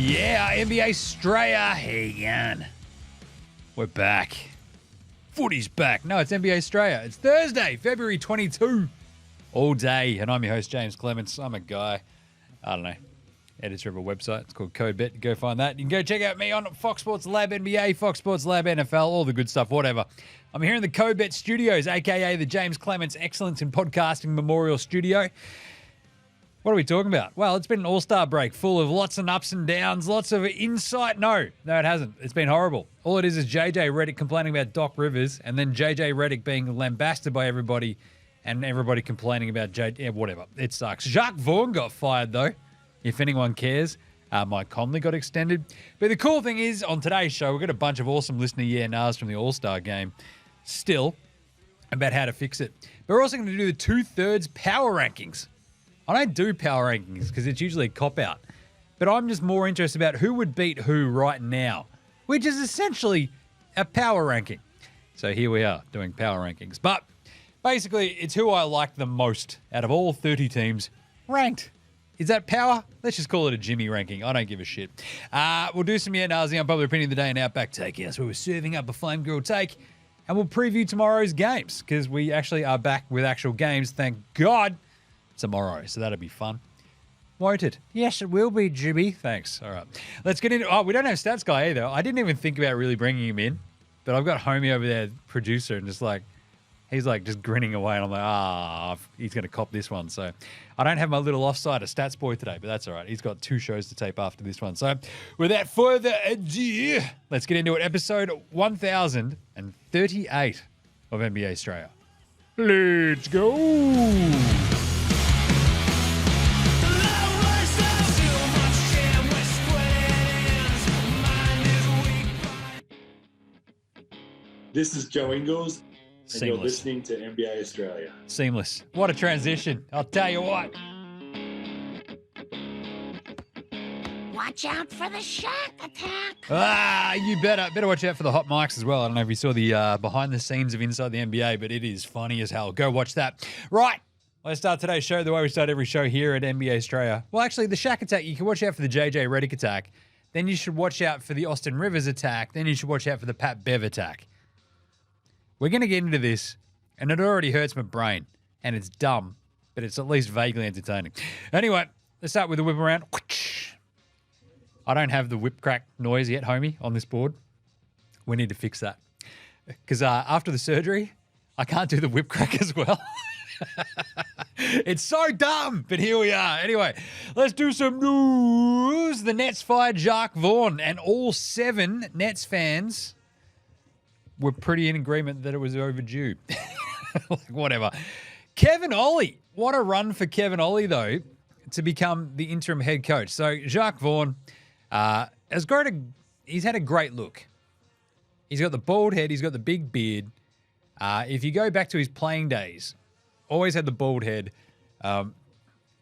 Yeah, NBA STRAYA. Hey, again. We're back. Footy's back. No, it's NBA STRAYA. It's Thursday, February 22. All day. And I'm your host, James Clements. I'm a guy, I don't know, editor of a website. It's called CodeBet. Go find that. You can go check out me on Fox Sports Lab NBA, Fox Sports Lab NFL, all the good stuff, whatever. I'm here in the CodeBet studios, a.k.a. the James Clements Excellence in Podcasting Memorial Studio. What are we talking about? Well, it's been an all-star break full of lots of ups and downs, lots of insight. No, it hasn't. It's been horrible. All it is JJ Redick complaining about Doc Rivers and then JJ Redick being lambasted by everybody and everybody complaining about whatever. It sucks. Jacque Vaughan got fired, though, if anyone cares. Mike Conley got extended. But the cool thing is, on today's show, we've got a bunch of awesome listener yeah-nahs from the All-Star game still about how to fix it. But we're also going to do the two-thirds power rankings. I don't do power rankings because it's usually a cop-out. But I'm just more interested about who would beat who right now, which is essentially a power ranking. So here we are doing power rankings. But basically, it's who I like the most out of all 30 teams ranked. Is that power? Let's just call it a Jimmy ranking. I don't give a shit. We'll do some yeah-nahs, the Unpopular Opinion of the Day, and Outback Takehouse, where we're serving up a flame grilled take. And we'll preview tomorrow's games because we actually are back with actual games, thank God, tomorrow. So that'll be fun. Won't it? Yes, it will be, Jimmy. Thanks. All right. Let's get into... Oh, we don't have Stats Guy either. I didn't even think about really bringing him in, but I've got Homie over there, producer, and he's just grinning away, and I'm like, he's going to cop this one. So I don't have my little offside of Stats Boy today, but that's all right. He's got 2 shows to tape after this one. So without further ado, let's get into it. Episode 1038 of NBA STRAYA. Let's go. This is Joe Ingles, and Seamless. you're listening to NBA Australia. Seamless. What a transition. I'll tell you what. Watch out for the Shaq attack. You better watch out for the hot mics as well. I don't know if you saw the behind the scenes of Inside the NBA, but it is funny as hell. Go watch that. Right. Let's start today's show the way we start every show here at NBA STRAYA. Well, actually, the Shaq attack, you can watch out for the JJ Redick attack. Then you should watch out for the Austin Rivers attack. Then you should watch out for the Pat Bev attack. We're going to get into this, and it already hurts my brain, and it's dumb, but it's at least vaguely entertaining. Anyway, let's start with the whip around. I don't have the whip crack noise yet, homie, on this board. We need to fix that. Because after the surgery, I can't do the whip crack as well. It's so dumb, but here we are. Anyway, let's do some news. The Nets fired Jacque Vaughan, and all 7 Nets fans were pretty in agreement that it was overdue. Whatever. Kevin Ollie. What a run for Kevin Ollie, though, to become the interim head coach. So Jacque Vaughan he's had a great look. He's got the bald head. He's got the big beard. If you go back to his playing days, always had the bald head. Now,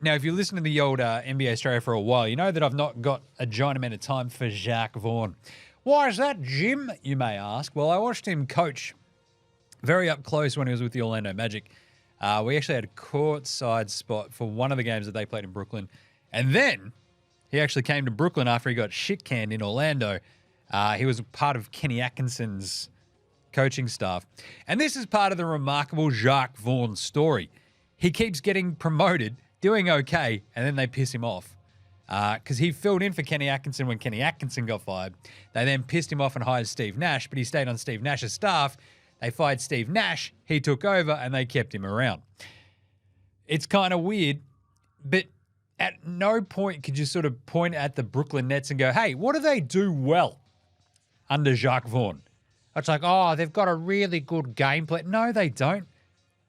if you listen to the old NBA STRAYA for a while, you know that I've not got a giant amount of time for Jacque Vaughan. Why is that, Jim, you may ask? Well, I watched him coach very up close when he was with the Orlando Magic. We actually had a courtside spot for one of the games that they played in Brooklyn. And then he actually came to Brooklyn after he got shit canned in Orlando. He was part of Kenny Atkinson's coaching staff. And this is part of the remarkable Jacque Vaughan story. He keeps getting promoted, doing okay, and then they piss him off. Because he filled in for Kenny Atkinson when Kenny Atkinson got fired. They then pissed him off and hired Steve Nash, but he stayed on Steve Nash's staff. They fired Steve Nash, he took over, and they kept him around. It's kind of weird, but at no point could you sort of point at the Brooklyn Nets and go, hey, what do they do well under Jacque Vaughan? It's like, they've got a really good game plan. No, they don't.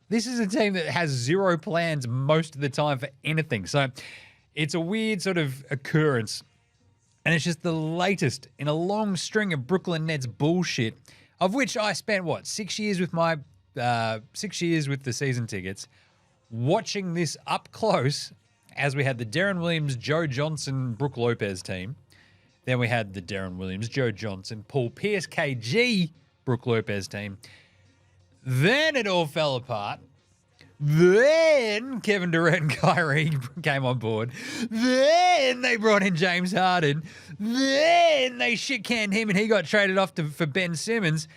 This is a team that has 0 plans most of the time for anything. So it's a weird sort of occurrence, and it's just the latest in a long string of Brooklyn Nets bullshit, of which I spent, 6 years with 6 years with the season tickets, watching this up close as we had the Deron Williams, Joe Johnson, Brook Lopez team. Then we had the Deron Williams, Joe Johnson, Paul Pierce, KG, Brook Lopez team. Then it all fell apart Then Kevin Durant and Kyrie came on board. Then they brought in James Harden. Then they shit-canned him and he got traded off for Ben Simmons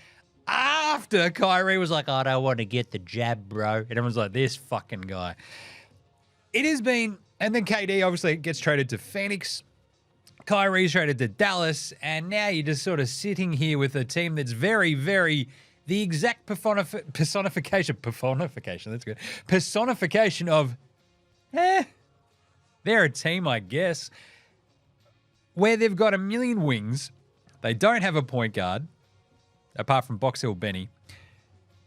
after Kyrie was like, I don't want to get the jab, bro. And everyone's like, this fucking guy. It has been, and then KD obviously gets traded to Phoenix. Kyrie's traded to Dallas. And now you're just sort of sitting here with a team that's very, very... the exact personification, that's good. Personification of, they're a team, I guess, where they've got a million wings. They don't have a point guard, apart from Box Hill Benny,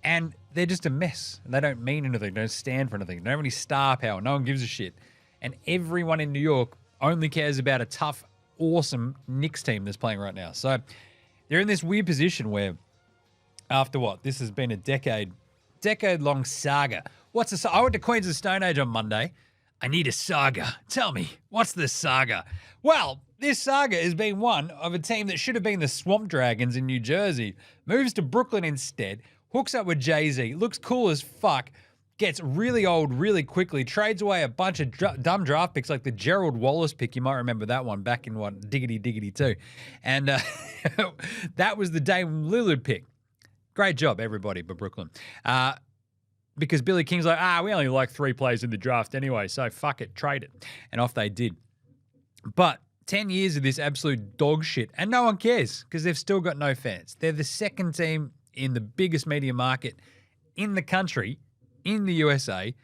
and they're just a mess. They don't mean anything. They don't stand for anything. They don't have any star power. No one gives a shit. And everyone in New York only cares about a tough, awesome Knicks team that's playing right now. So they're in this weird position where after what? This has been a decade-long saga. I went to Queens of Stone Age on Monday. I need a saga. Tell me, what's the saga? Well, this saga has been one of a team that should have been the Swamp Dragons in New Jersey, moves to Brooklyn instead, hooks up with Jay-Z, looks cool as fuck, gets really old really quickly, trades away a bunch of dumb draft picks like the Gerald Wallace pick. You might remember that one back in, Diggity 2. And that was the Dame Lillard pick. Great job, everybody, but Brooklyn. Because Billy King's like, we only like 3 players in the draft anyway, so fuck it, trade it. And off they did. But 10 years of this absolute dog shit, and no one cares because they've still got no fans. They're the second team in the biggest media market in the country, in the USA,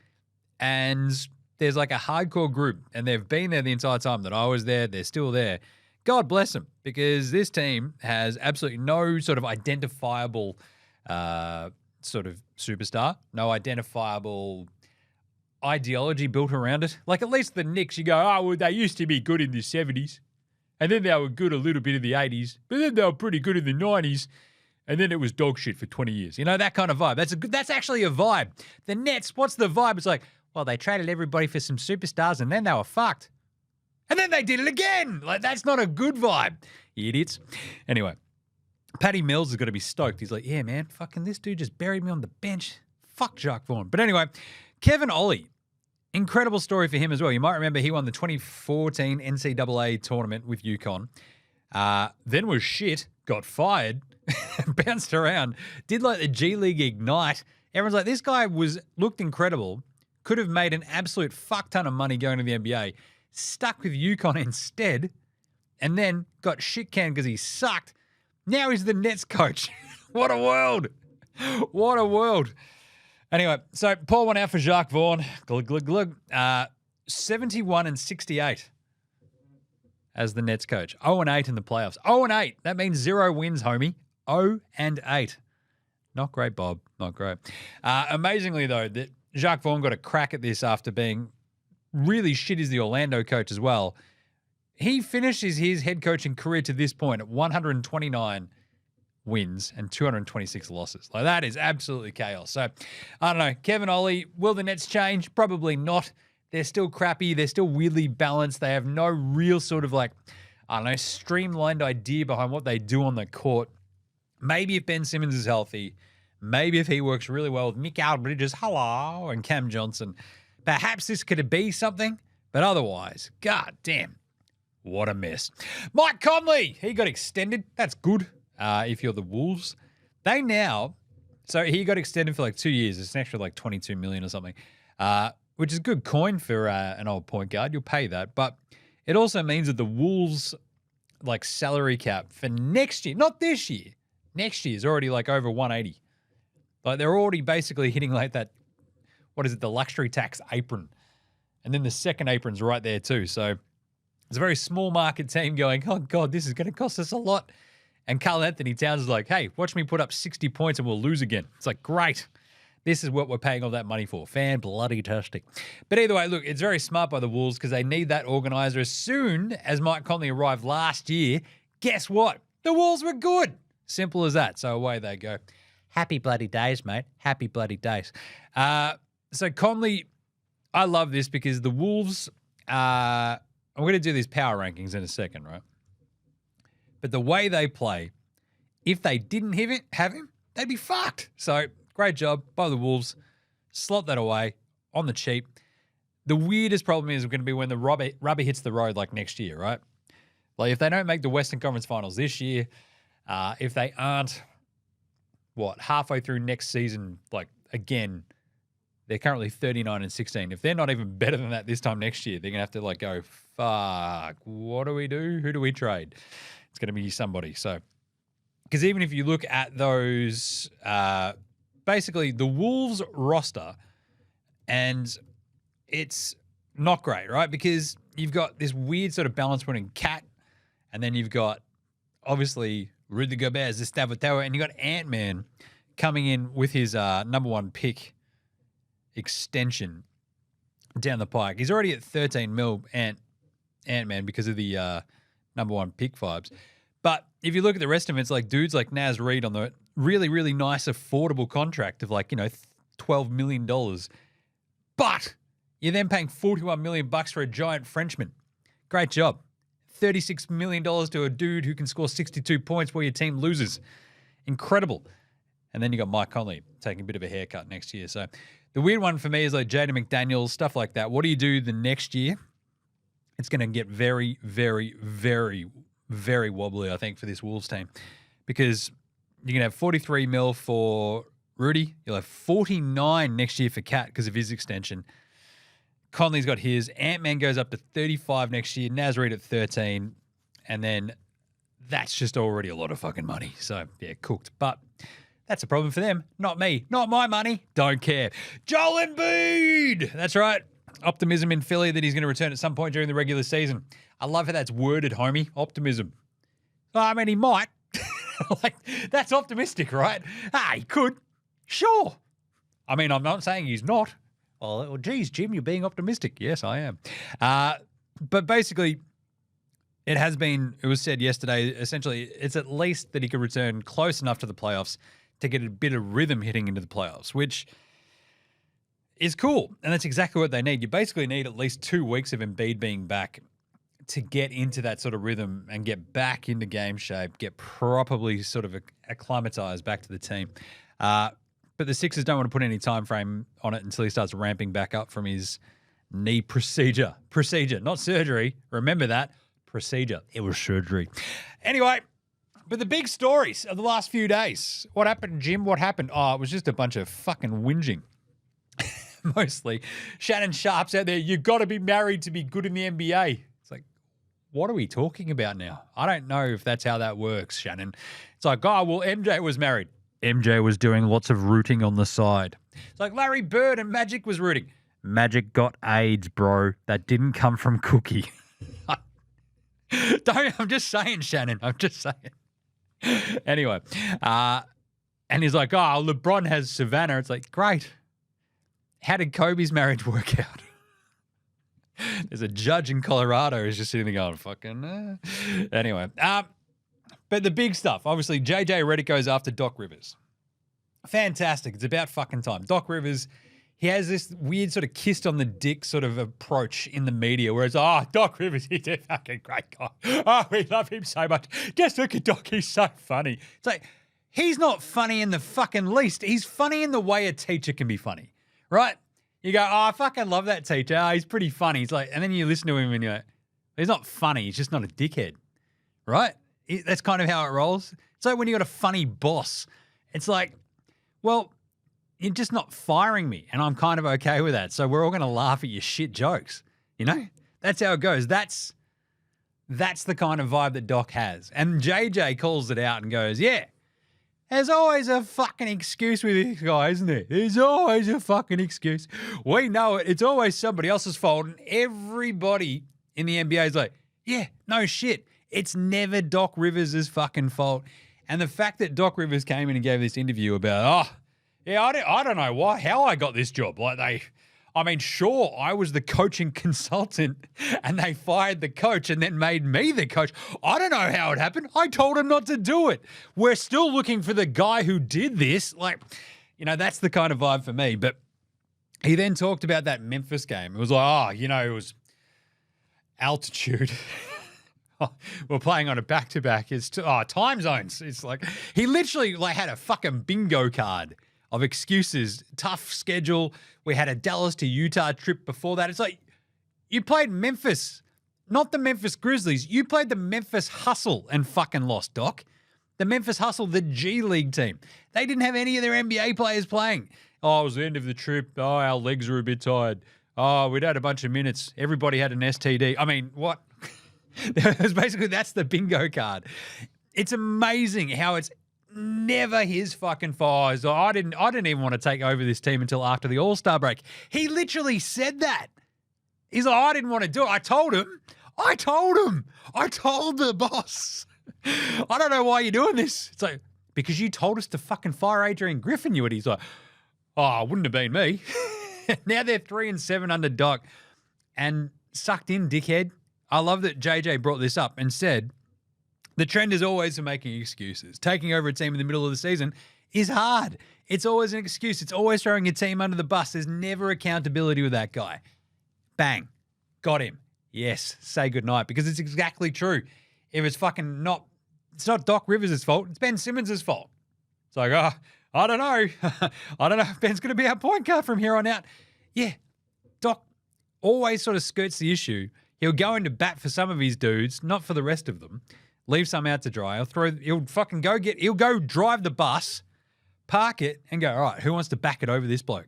and there's like a hardcore group, and they've been there the entire time that I was there. They're still there. God bless them, because this team has absolutely no sort of identifiable sort of superstar, no identifiable ideology built around it. Like at least the Knicks, you go, well, they used to be good in the 70s, and then they were good a little bit in the 80s, but then they were pretty good in the 90s, and then it was dog shit for 20 years. You know, that kind of vibe. That's actually a vibe. The Nets, what's the vibe? It's like, well, they traded everybody for some superstars, and then they were fucked. And then they did it again. Like, that's not a good vibe, you idiots. Anyway, Patty Mills is going to be stoked. He's like, yeah, man, fucking this dude just buried me on the bench. Fuck Jacque Vaughan. But anyway, Kevin Ollie, incredible story for him as well. You might remember he won the 2014 NCAA tournament with UConn. Then was shit, got fired, bounced around, did like the G League Ignite. Everyone's like, this guy looked incredible, could have made an absolute fuck ton of money going to the NBA, stuck with UConn instead, and then got shit canned because he sucked. Now he's the Nets coach. What a world. What a world. Anyway, so pour one out for Jacque Vaughan. Glug, glug, glug. 71-68 as the Nets coach. 0-8 in the playoffs. 0-8. That means 0 wins, homie. 0-8. Not great, Bob. Not great. Amazingly, though, that Jacque Vaughan got a crack at this after being really shit as the Orlando coach as well. He finishes his head coaching career to this point at 129 wins and 226 losses. Like, that is absolutely chaos. So, I don't know. Kevin Ollie, will the Nets change? Probably not. They're still crappy. They're still weirdly balanced. They have no real sort of streamlined idea behind what they do on the court. Maybe if Ben Simmons is healthy, maybe if he works really well with Mikal Bridges, hello, and Cam Johnson, perhaps this could be something. But otherwise, god damn, what a mess. Mike Conley, he got extended. That's good if you're the Wolves. So he got extended for like 2 years. It's an extra like $22 million or something, which is good coin for an old point guard. You'll pay that. But it also means that the Wolves like salary cap for next year, not this year, next year is already like over 180. Like they're already basically hitting like that, what is it, the luxury tax apron. And then the second apron's right there too. So it's a very small market team going, oh, God, this is going to cost us a lot. And Karl Anthony Towns is like, hey, watch me put up 60 points and we'll lose again. It's like, great. This is what we're paying all that money for. Fan-bloody-tastic. But either way, look, it's very smart by the Wolves because they need that organizer. As soon as Mike Conley arrived last year, guess what? The Wolves were good. Simple as that. So away they go. Happy bloody days, mate. Happy bloody days. So Conley, I love this because the Wolves, I'm going to do these power rankings in a second, right? But the way they play, if they didn't have him, they'd be fucked. So great job by the Wolves. slot that away on the cheap. The weirdest problem is going to be when the rubber hits the road like next year, right? Like if they don't make the Western Conference Finals this year, if they aren't, halfway through next season, like again, they're currently 39-16. If they're not even better than that this time next year, they're going to have to like go, fuck, what do we do? Who do we trade? It's going to be somebody. So, because even if you look at those, basically the Wolves roster, and it's not great, right? Because you've got this weird sort of balance between Cat, and then you've got obviously Rudy Gobert, Zestavo, and you got Ant-Man coming in with his number one pick extension down the pike. He's already at 13 mil, Ant-Man, because of the number one pick vibes. But if you look at the rest of them, it's like dudes like Naz Reid on the really, really nice, affordable contract of like, $12 million. But you're then paying $41 million for a giant Frenchman. Great job. $36 million to a dude who can score 62 points while your team loses. Incredible. And then you got Mike Conley taking a bit of a haircut next year. So the weird one for me is like Jaden McDaniels, stuff like that. What do you do the next year? It's going to get very, very, very, very wobbly, I think, for this Wolves team. Because you can have 43 mil for Rudy. You'll have 49 next year for Cat because of his extension. Conley's got his. Ant-Man goes up to 35 next year. Naz Reid at 13. And then that's just already a lot of fucking money. So, yeah, cooked. But that's a problem for them. Not me. Not my money. Don't care. Joel Embiid! That's right. Optimism in Philly that he's going to return at some point during the regular season. I love how that's worded, homie. Optimism. I mean, he might. Like, that's optimistic, right? He could. Sure. I mean, I'm not saying he's not. Well, geez, Jim, you're being optimistic. Yes, I am. But basically, it was said yesterday, essentially, it's at least that he could return close enough to the playoffs to get a bit of rhythm hitting into the playoffs, which is cool. And that's exactly what they need. You basically need at least 2 weeks of Embiid being back to get into that sort of rhythm and get back into game shape, get properly sort of acclimatized back to the team. But the Sixers don't want to put any time frame on it until he starts ramping back up from his knee procedure. Procedure, not surgery. Remember that. Procedure. It was surgery. Anyway, but the big stories of the last few days. What happened, Jim? What happened? Oh, it was just a bunch of fucking whinging. Mostly. Shannon Sharp's out there. You've got to be married to be good in the NBA. It's like, what are we talking about now? I don't know if that's how that works, Shannon. It's like, MJ was married. MJ was doing lots of rooting on the side. It's like Larry Bird and Magic was rooting. Magic got AIDS, bro. That didn't come from Cookie. I'm just saying, Shannon. I'm just saying. Anyway, and he's like, LeBron has Savannah. It's like, great. How did Kobe's marriage work out? There's a judge in Colorado who's just sitting there going, fucking. Anyway, but the big stuff, obviously, JJ Redick goes after Doc Rivers. Fantastic. It's about fucking time. Doc Rivers, he has this weird sort of kissed on the dick sort of approach in the media where it's, Doc Rivers, he's a fucking great guy. We love him so much. Just look at Doc, he's so funny. It's like, he's not funny in the fucking least. He's funny in the way a teacher can be funny, right? You go, I fucking love that teacher. He's pretty funny. He's like, and then you listen to him and you're like, he's not funny. He's just not a dickhead, right? That's kind of how it rolls. It's like when you got a funny boss. It's like, well, you're just not firing me, and I'm kind of okay with that. So we're all going to laugh at your shit jokes. You know? That's how it goes. That's the kind of vibe that Doc has. And JJ calls it out and goes, yeah, there's always a fucking excuse with this guy, isn't there? There's always a fucking excuse. We know it. It's always somebody else's fault. And everybody in the NBA is like, yeah, no shit. It's never Doc Rivers' fucking fault. And the fact that Doc Rivers came in and gave this interview about, I don't know how I got this job. Sure, I was the coaching consultant and they fired the coach and then made me the coach. I don't know how it happened. I told him not to do it. We're still looking for the guy who did this. That's the kind of vibe for me. But he then talked about that Memphis game. It was like, it was altitude. We're playing on a back-to-back. It's time zones. It's like he literally had a fucking bingo card of excuses. Tough schedule. We had a Dallas to Utah trip before that. It's like you played Memphis, not the Memphis Grizzlies. You played the Memphis Hustle and fucking lost, Doc. The Memphis Hustle, the G League team. They didn't have any of their NBA players playing. Oh, it was the end of the trip. Oh, our legs are a bit tired. Oh, we'd had a bunch of minutes. Everybody had an STD. I mean, what? That's the bingo card. It's amazing how it's never his fucking fault. So I didn't even want to take over this team until after the All-Star break. He literally said that. He's like, I didn't want to do it. I told him. I told the boss. I don't know why you're doing this. It's like, because you told us to fucking fire Adrian Griffin, you. And he's like, oh, it wouldn't have been me. Now they're 3-7 under Doc and sucked in, dickhead. I love that JJ brought this up and said the trend is always for making excuses. Taking over a team in the middle of the season is hard. It's always an excuse. It's always throwing your team under the bus. There's never accountability with that guy. Bang. Got him. Yes. Say goodnight, because it's exactly true. If it's fucking not, it's not Doc Rivers' fault. It's Ben Simmons' fault. It's like, I don't know. I don't know if Ben's going to be our point guard from here on out. Yeah. Doc always sort of skirts the issue. He'll go into bat for some of his dudes, not for the rest of them. Leave some out to dry. He'll go drive the bus, park it, and go, all right, who wants to back it over this bloke?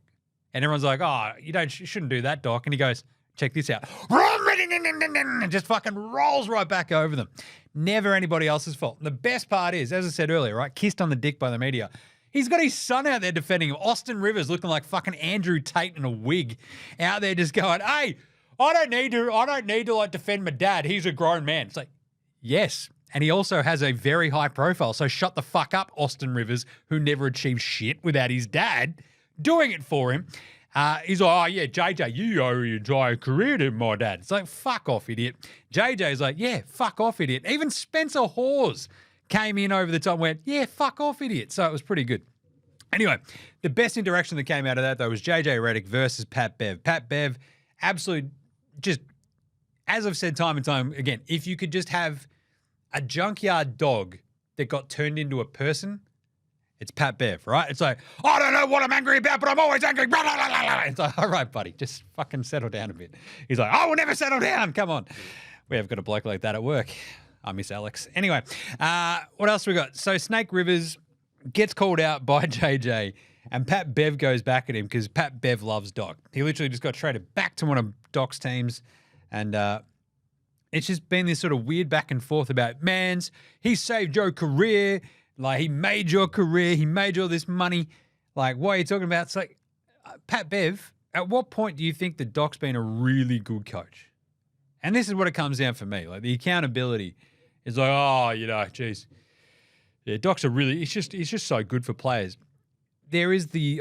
And everyone's like, oh, you shouldn't do that, Doc. And he goes, check this out. And just fucking rolls right back over them. Never anybody else's fault. The best part is, as I said earlier, right, kissed on the dick by the media. He's got his son out there defending him. Austin Rivers looking like fucking Andrew Tate in a wig out there just going, hey, I don't need to like defend my dad. He's a grown man. It's like, yes. And he also has a very high profile. So shut the fuck up, Austin Rivers, who never achieved shit without his dad doing it for him. He's like, oh yeah, JJ, you owe your entire career to my dad. It's like, fuck off, idiot. JJ's like, yeah, fuck off, idiot. Even Spencer Hawes came in over the top and went, yeah, fuck off, idiot. So it was pretty good. Anyway, the best interaction that came out of that, though, was JJ Redick versus Pat Bev. Pat Bev, absolute, just, as I've said time and time again, if you could just have a junkyard dog that got turned into a person, it's Pat Bev, right? It's like, I don't know what I'm angry about, but I'm always angry. Blah, blah, blah, blah. It's like, all right, buddy, just fucking settle down a bit. He's like, I will never settle down. Come on. We have got a bloke like that at work. I miss Alex. Anyway, what else we got? So Snake Rivers gets called out by JJ, and Pat Bev goes back at him because Pat Bev loves Doc. He literally just got traded back to one of Doc's teams, and it's just been this sort of weird back and forth about, mans, he saved your career. Like, he made your career. He made you all this money. Like, what are you talking about? It's like, Pat Bev, at what point do you think that Doc's been a really good coach? And this is what it comes down for me. Like, the accountability is like, oh, geez. Yeah, Doc's he's just so good for players. There is the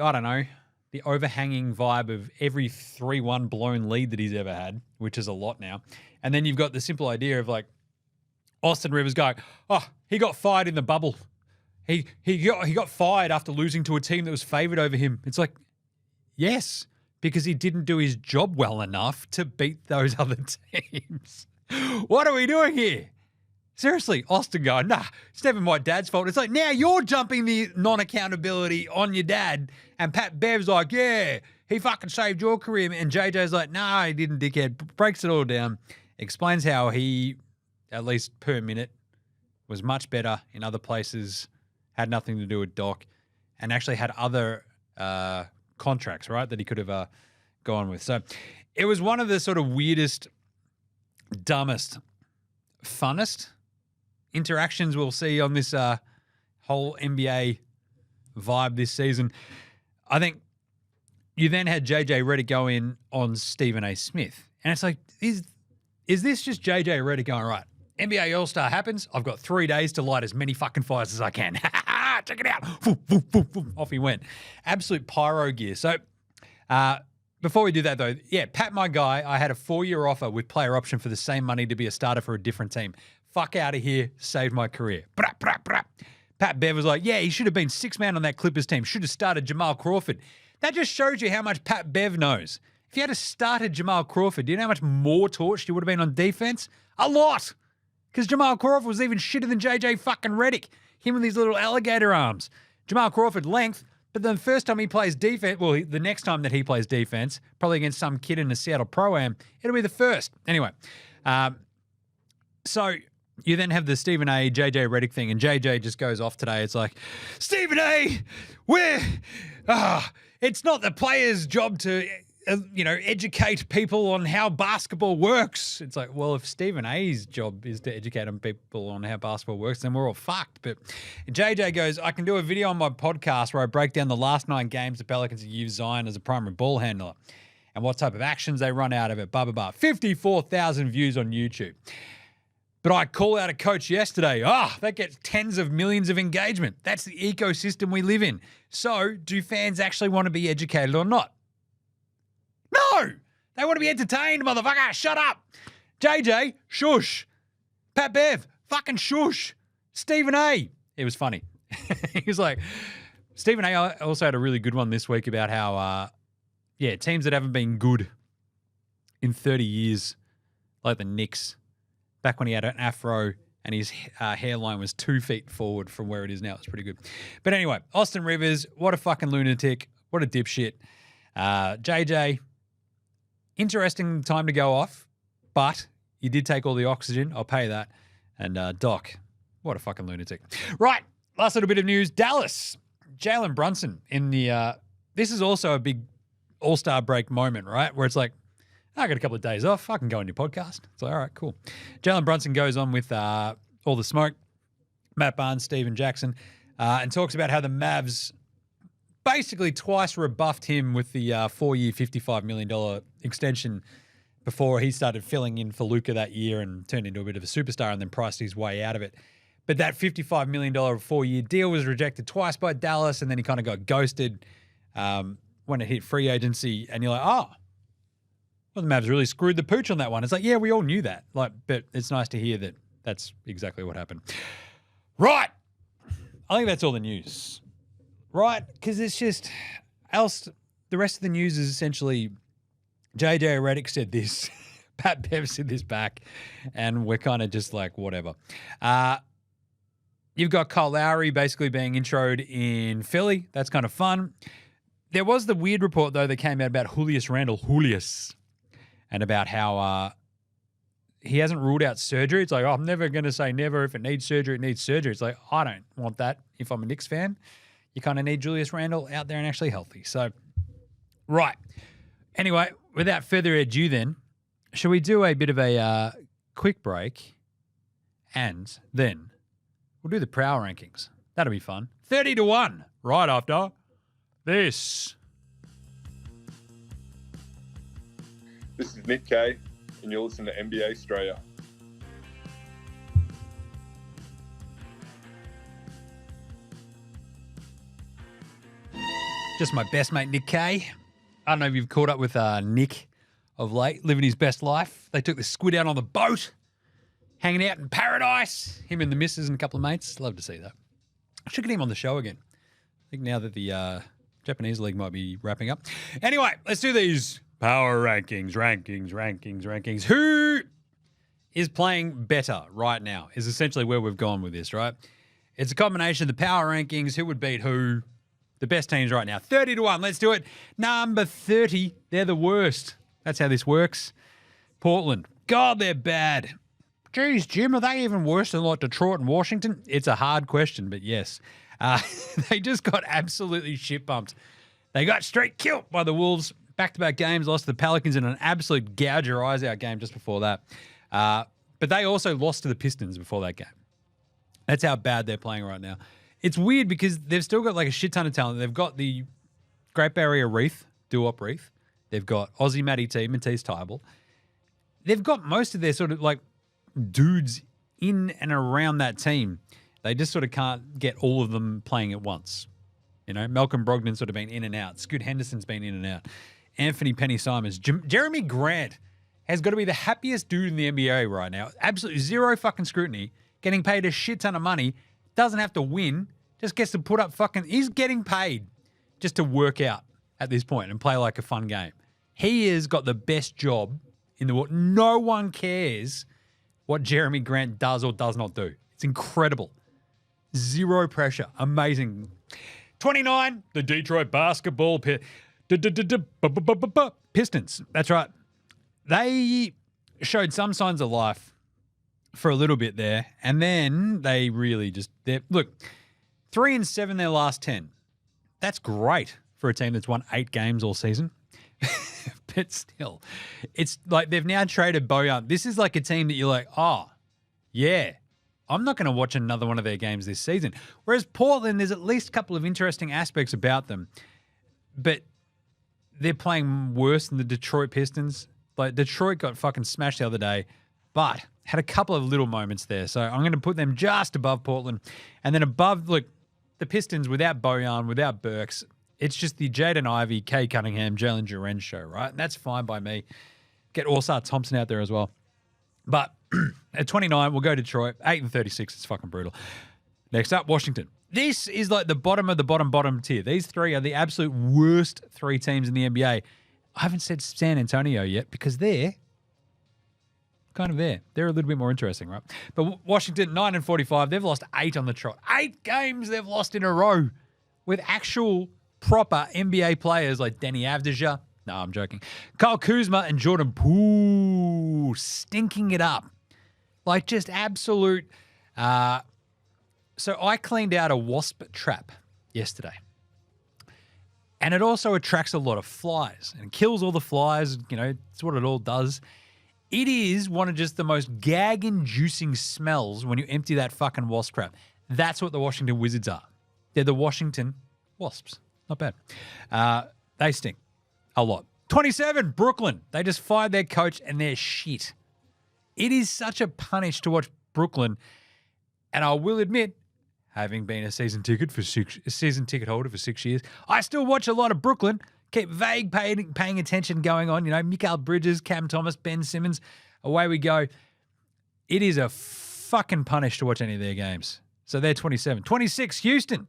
overhanging vibe of every 3-1 blown lead that he's ever had, which is a lot now. And then you've got the simple idea of, like, Austin Rivers going, oh, he got fired in the bubble. He got fired after losing to a team that was favored over him. It's like, yes, because he didn't do his job well enough to beat those other teams. What are we doing here? Seriously, Austin going, nah, it's never my dad's fault. It's like, now you're jumping the non-accountability on your dad, and Pat Bev's like, yeah, he fucking saved your career. And JJ's like, nah, he didn't, dickhead. Breaks it all down. Explains how he, at least per minute, was much better in other places, had nothing to do with Doc, and actually had other contracts, right, that he could have gone with. So it was one of the sort of weirdest, dumbest, funnest interactions we'll see on this whole NBA vibe this season. I think you then had JJ Redick go in on Stephen A. Smith. And it's like, is this just JJ Redick going, right, NBA All-Star happens, I've got 3 days to light as many fucking fires as I can. Check it out. Off he went. Absolute pyro gear. So before we do that, though, yeah, Pat, my guy, I had a 4-year offer with player option for the same money to be a starter for a different team. Fuck out of here. Saved my career. Pat Bev was like, yeah, he should have been 6-man on that Clippers team. Should have started Jamal Crawford. That just shows you how much Pat Bev knows. If you had started Jamal Crawford, do you know how much more torched you would have been on defense? A lot. Because Jamal Crawford was even shitter than JJ fucking Redick. Him with his little alligator arms. Jamal Crawford, length, But then the first time he plays defense, well, the next time that he plays defense, probably against some kid in the Seattle Pro-Am, it'll be the first. Anyway, so you then have the Stephen A, JJ Redick thing, and JJ just goes off today. It's like, Stephen A, it's not the player's job to, educate people on how basketball works. It's like, well, if Stephen A's job is to educate people on how basketball works, then we're all fucked. But JJ goes, I can do a video on my podcast where I break down the last 9 games the Pelicans have used Zion as a primary ball handler and what type of actions they run out of it, blah, blah, blah. 54,000 views on YouTube. But I call out a coach yesterday. That gets tens of millions of engagement. That's the ecosystem we live in. So do fans actually want to be educated or not? No! They want to be entertained, motherfucker. Shut up. JJ, shush. Pat Bev, fucking shush. Stephen A. It was funny. He was like, Stephen A. also had a really good one this week about how, teams that haven't been good in 30 years, like the Knicks, back when he had an afro and his hairline was 2 feet forward from where it is now. It's pretty good. But anyway, Austin Rivers, what a fucking lunatic. What a dipshit. JJ, interesting time to go off, but you did take all the oxygen. I'll pay that. And Doc, what a fucking lunatic. Right, last little bit of news. Dallas, Jalen Brunson in the this is also a big all-star break moment, right? Where it's like, I got a couple of days off. I can go on your podcast. It's like, all right, cool. Jalen Brunson goes on with All the Smoke, Matt Barnes, Steven Jackson, and talks about how the Mavs basically twice rebuffed him with the 4-year, $55 million extension before he started filling in for Luka that year and turned into a bit of a superstar and then priced his way out of it. But that $55 million 4-year deal was rejected twice by Dallas, and then he kind of got ghosted when it hit free agency. And you're like, well, the Mavs really screwed the pooch on that one. It's like, yeah, we all knew that. But it's nice to hear that that's exactly what happened. Right. I think that's all the news. Right? Because it's just else. The rest of the news is essentially JJ Redick said this, Pat Bev said this back, and we're kind of just like, whatever. You've got Kyle Lowry basically being introed in Philly. That's kind of fun. There was the weird report, though, that came out about Julius Randle, and about how he hasn't ruled out surgery. It's like, I'm never going to say never. If it needs surgery, it needs surgery. It's like, I don't want that if I'm a Knicks fan. You kind of need Julius Randle out there and actually healthy. So, right. Anyway, without further ado then, shall we do a bit of a quick break and then we'll do the power rankings. That'll be fun. 30-1 right after this. This is Nick Kay, and you're listening to NBA STRAYA. Just my best mate, Nick Kay. I don't know if you've caught up with Nick of late, living his best life. They took the squid out on the boat, hanging out in paradise. Him and the missus and a couple of mates. Love to see that. I should get him on the show again. I think now that the Japanese league might be wrapping up. Anyway, let's do these power rankings. Who is playing better right now is essentially where we've gone with this, right? It's a combination of the power rankings, who would beat who, the best teams right now. 30-1, let's do it. Number 30, they're the worst. That's how this works. Portland, God, they're bad. Geez, Jim, are they even worse than like Detroit and Washington? It's a hard question, but yes. They just got absolutely shit bumped. They got straight killed by the Wolves. Back-to-back games, lost to the Pelicans in an absolute gouge your eyes out game just before that. But they also lost to the Pistons before that game. That's how bad they're playing right now. It's weird because they've still got like a shit ton of talent. They've got the Great Barrier Reef, Duop Reef. They've got Aussie Matty T, Matisse Tybal. They've got most of their sort of like dudes in and around that team. They just sort of can't get all of them playing at once. You know, Malcolm Brogdon's sort of been in and out. Scoot Henderson's been in and out. Anthony Penny-Simons. Jeremy Grant has got to be the happiest dude in the NBA right now. Absolutely zero fucking scrutiny. Getting paid a shit ton of money. Doesn't have to win. Just gets to put up fucking... He's getting paid just to work out at this point and play like a fun game. He has got the best job in the world. No one cares what Jeremy Grant does or does not do. It's incredible. Zero pressure. Amazing. 29, the Detroit basketball Pistons. That's right. They showed some signs of life for a little bit there, and then they really just look 3-7 their last 10. That's great for a team that's won 8 games all season. But still, it's like they've now traded Bojan. This is like a team that you're like, oh, yeah, I'm not going to watch another one of their games this season. Whereas Portland, there's at least a couple of interesting aspects about them, but they're playing worse than the Detroit Pistons. Like, Detroit got fucking smashed the other day, but had a couple of little moments there. So I'm going to put them just above Portland. And then above, look, the Pistons without Bojan, without Burks, it's just the Jaden Ivey, Kay Cunningham, Jalen Duren show, right? And that's fine by me. Get Orsar Thompson out there as well. But at 29, we'll go Detroit. 8-36, it's fucking brutal. Next up, Washington. This is like the bottom of the bottom tier. These three are the absolute worst 3 teams in the NBA. I haven't said San Antonio yet because they're kind of there. They're a little bit more interesting, right? But Washington, 9-45, they've lost 8 on the trot. 8 games they've lost in a row with actual proper NBA players like Denny Avdija. No, I'm joking. Kyle Kuzma and Jordan Poole stinking it up. Like just absolute. So I cleaned out a wasp trap yesterday. And it also attracts a lot of flies and kills all the flies. You know, it's what it all does. It is one of just the most gag-inducing smells when you empty that fucking wasp trap. That's what the Washington Wizards are. They're the Washington Wasps. Not bad. They stink a lot. 27, Brooklyn. They just fired their coach and they're shit. It is such a punish to watch Brooklyn. And I will admit, having been a season ticket holder for 6 years, I still watch a lot of Brooklyn. Keep vague paying attention going on. You know, Mikal Bridges, Cam Thomas, Ben Simmons. Away we go. It is a fucking punish to watch any of their games. So they're 27. 26, Houston.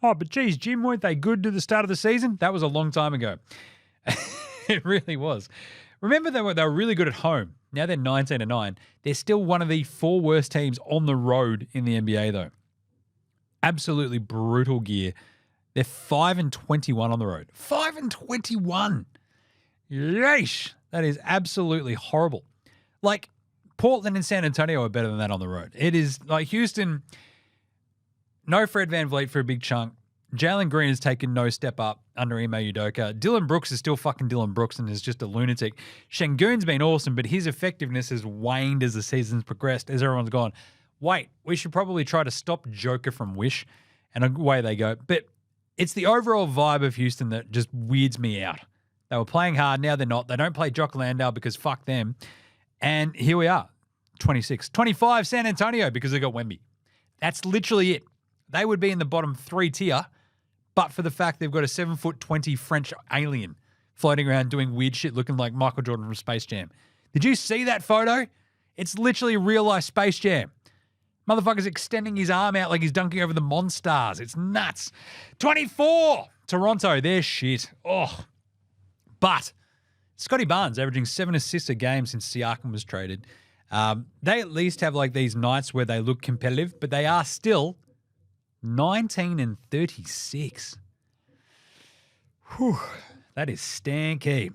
Oh, but geez, Jim, weren't they good to the start of the season? That was a long time ago. It really was. Remember they were really good at home. Now they're 19-9. They're still one of the 4 worst teams on the road in the NBA, though. Absolutely brutal gear. They're 5-21 on the road. 5-21. Yeesh. That is absolutely horrible. Like, Portland and San Antonio are better than that on the road. It is like Houston, no Fred VanVleet for a big chunk. Jalen Green has taken no step up under Ime Udoka. Dylan Brooks is still fucking Dylan Brooks and is just a lunatic. Şengün's been awesome, but his effectiveness has waned as the season's progressed, as everyone's gone, wait, we should probably try to stop Joker from Wish. And away they go. But it's the overall vibe of Houston that just weirds me out. They were playing hard. Now they're not. They don't play Jock Landale because fuck them. And here we are, 26. 25, San Antonio because they got Wemby. That's literally it. They would be in the bottom 3 tier, but for the fact they've got a 7'20" French alien floating around doing weird shit looking like Michael Jordan from Space Jam. Did you see that photo? It's literally real-life Space Jam. Motherfucker's extending his arm out like he's dunking over the Monstars. It's nuts. 24, Toronto. They're shit. Oh. But Scotty Barnes averaging 7 assists a game since Siakam was traded. They at least have like these nights where they look competitive, but they are still 19-36. Whew. That is stanky.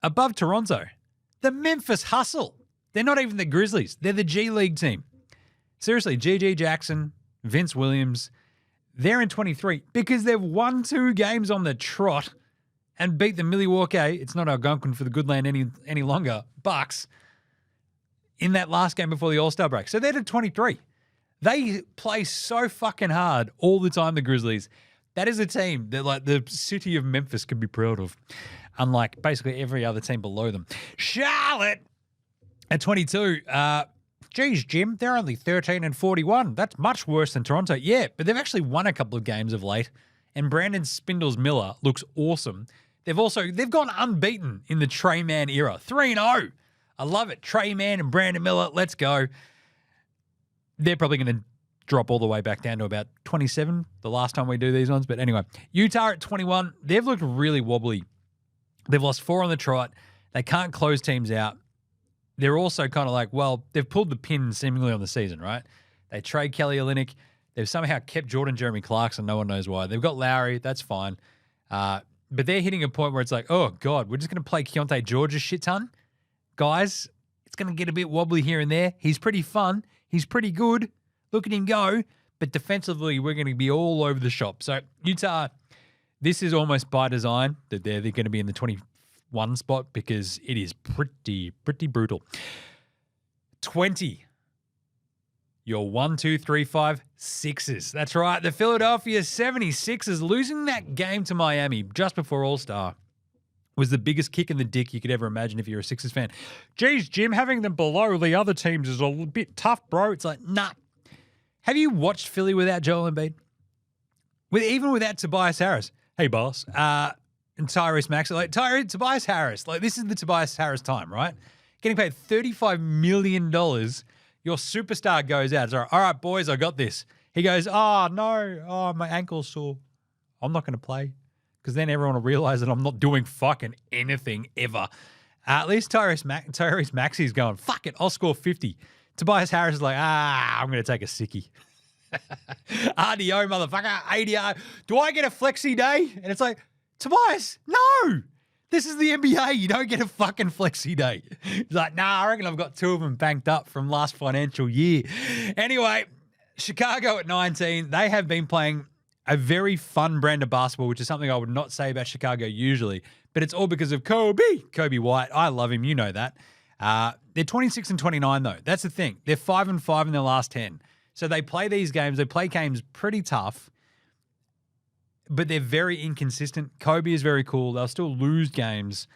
Above Toronto, the Memphis Hustle. They're not even the Grizzlies. They're the G League team. Seriously, G.G. Jackson, Vince Williams, they're in 23 because they've won 2 games on the trot and beat the Milwaukee, it's not Algonquin for the good land any longer, Bucks, in that last game before the All-Star break. So they're at 23. They play so fucking hard all the time, the Grizzlies. That is a team that like the city of Memphis can be proud of, unlike basically every other team below them. Charlotte at 22. Geez, Jim, they're only 13-41. That's much worse than Toronto. Yeah, but they've actually won a couple of games of late, and Brandon Spindles-Miller looks awesome. They've gone unbeaten in the Trey Mann era. 3-0. I love it. Trey Mann and Brandon Miller, let's go. They're probably going to drop all the way back down to about 27 the last time we do these ones. But anyway, Utah at 21. They've looked really wobbly. They've lost 4 on the trot. They can't close teams out. They're also kind of like, well, they've pulled the pin seemingly on the season, right? They trade Kelly Olynyk. They've somehow kept Jordan Jeremy Clarkson. No one knows why. They've got Lowry. That's fine. But they're hitting a point where it's like, oh, God, we're just going to play Keontae George a shit ton. Guys, it's going to get a bit wobbly here and there. He's pretty fun. He's pretty good. Look at him go. But defensively, we're going to be all over the shop. So Utah, this is almost by design that they're going to be in the 21 spot because it is pretty brutal. 20. Your 1, 2, 3, 5, Sixers. That's right. The Philadelphia 76ers losing that game to Miami just before All-Star was the biggest kick in the dick you could ever imagine if you're a Sixers fan. Geez, Jim, having them below the other teams is a bit tough, bro. It's like, nah. Have you watched Philly without Joel Embiid? Even without Tobias Harris? Hey, boss. And Tyrese Maxey. Like, Tobias Harris. Like, this is the Tobias Harris time, right? Getting paid $35 million. Your superstar goes out. It's all right, boys, I got this. He goes, oh, no. Oh, my ankle's sore. I'm not going to play because then everyone will realize that I'm not doing fucking anything ever. At least Tyrese Maxey's going, fuck it, I'll score 50. Tobias Harris is like, I'm going to take a sickie. RDO, motherfucker, ADR. Do I get a flexi day? And it's like, Tobias, no. This is the NBA. You don't get a fucking flexi day. He's like, nah, I reckon I've got 2 of them banked up from last financial year. Anyway, Chicago at 19. They have been playing a very fun brand of basketball, which is something I would not say about Chicago usually, but it's all because of Kobe White. I love him. You know that. They're 26 and 29 though. That's the thing. They're 5-5 in their last 10. So they play these games. They play games pretty tough, but they're very inconsistent. Kobe is very cool. They'll still lose games,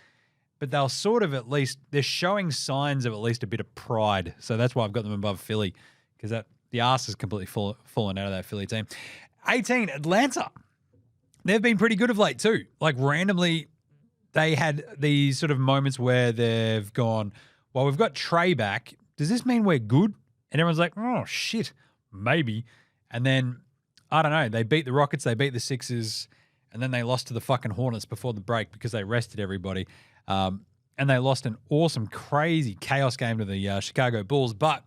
but they'll sort of at least, they're showing signs of at least a bit of pride. So that's why I've got them above Philly, because the arse is completely fallen out of that Philly team. 18, Atlanta. They've been pretty good of late too. Like randomly, they had these sort of moments where they've gone, well, we've got Trey back. Does this mean we're good? And everyone's like, oh, shit, maybe. And then, I don't know, they beat the Rockets, they beat the Sixers, and then they lost to the fucking Hornets before the break because they rested everybody. And they lost an awesome, crazy chaos game to the Chicago Bulls. But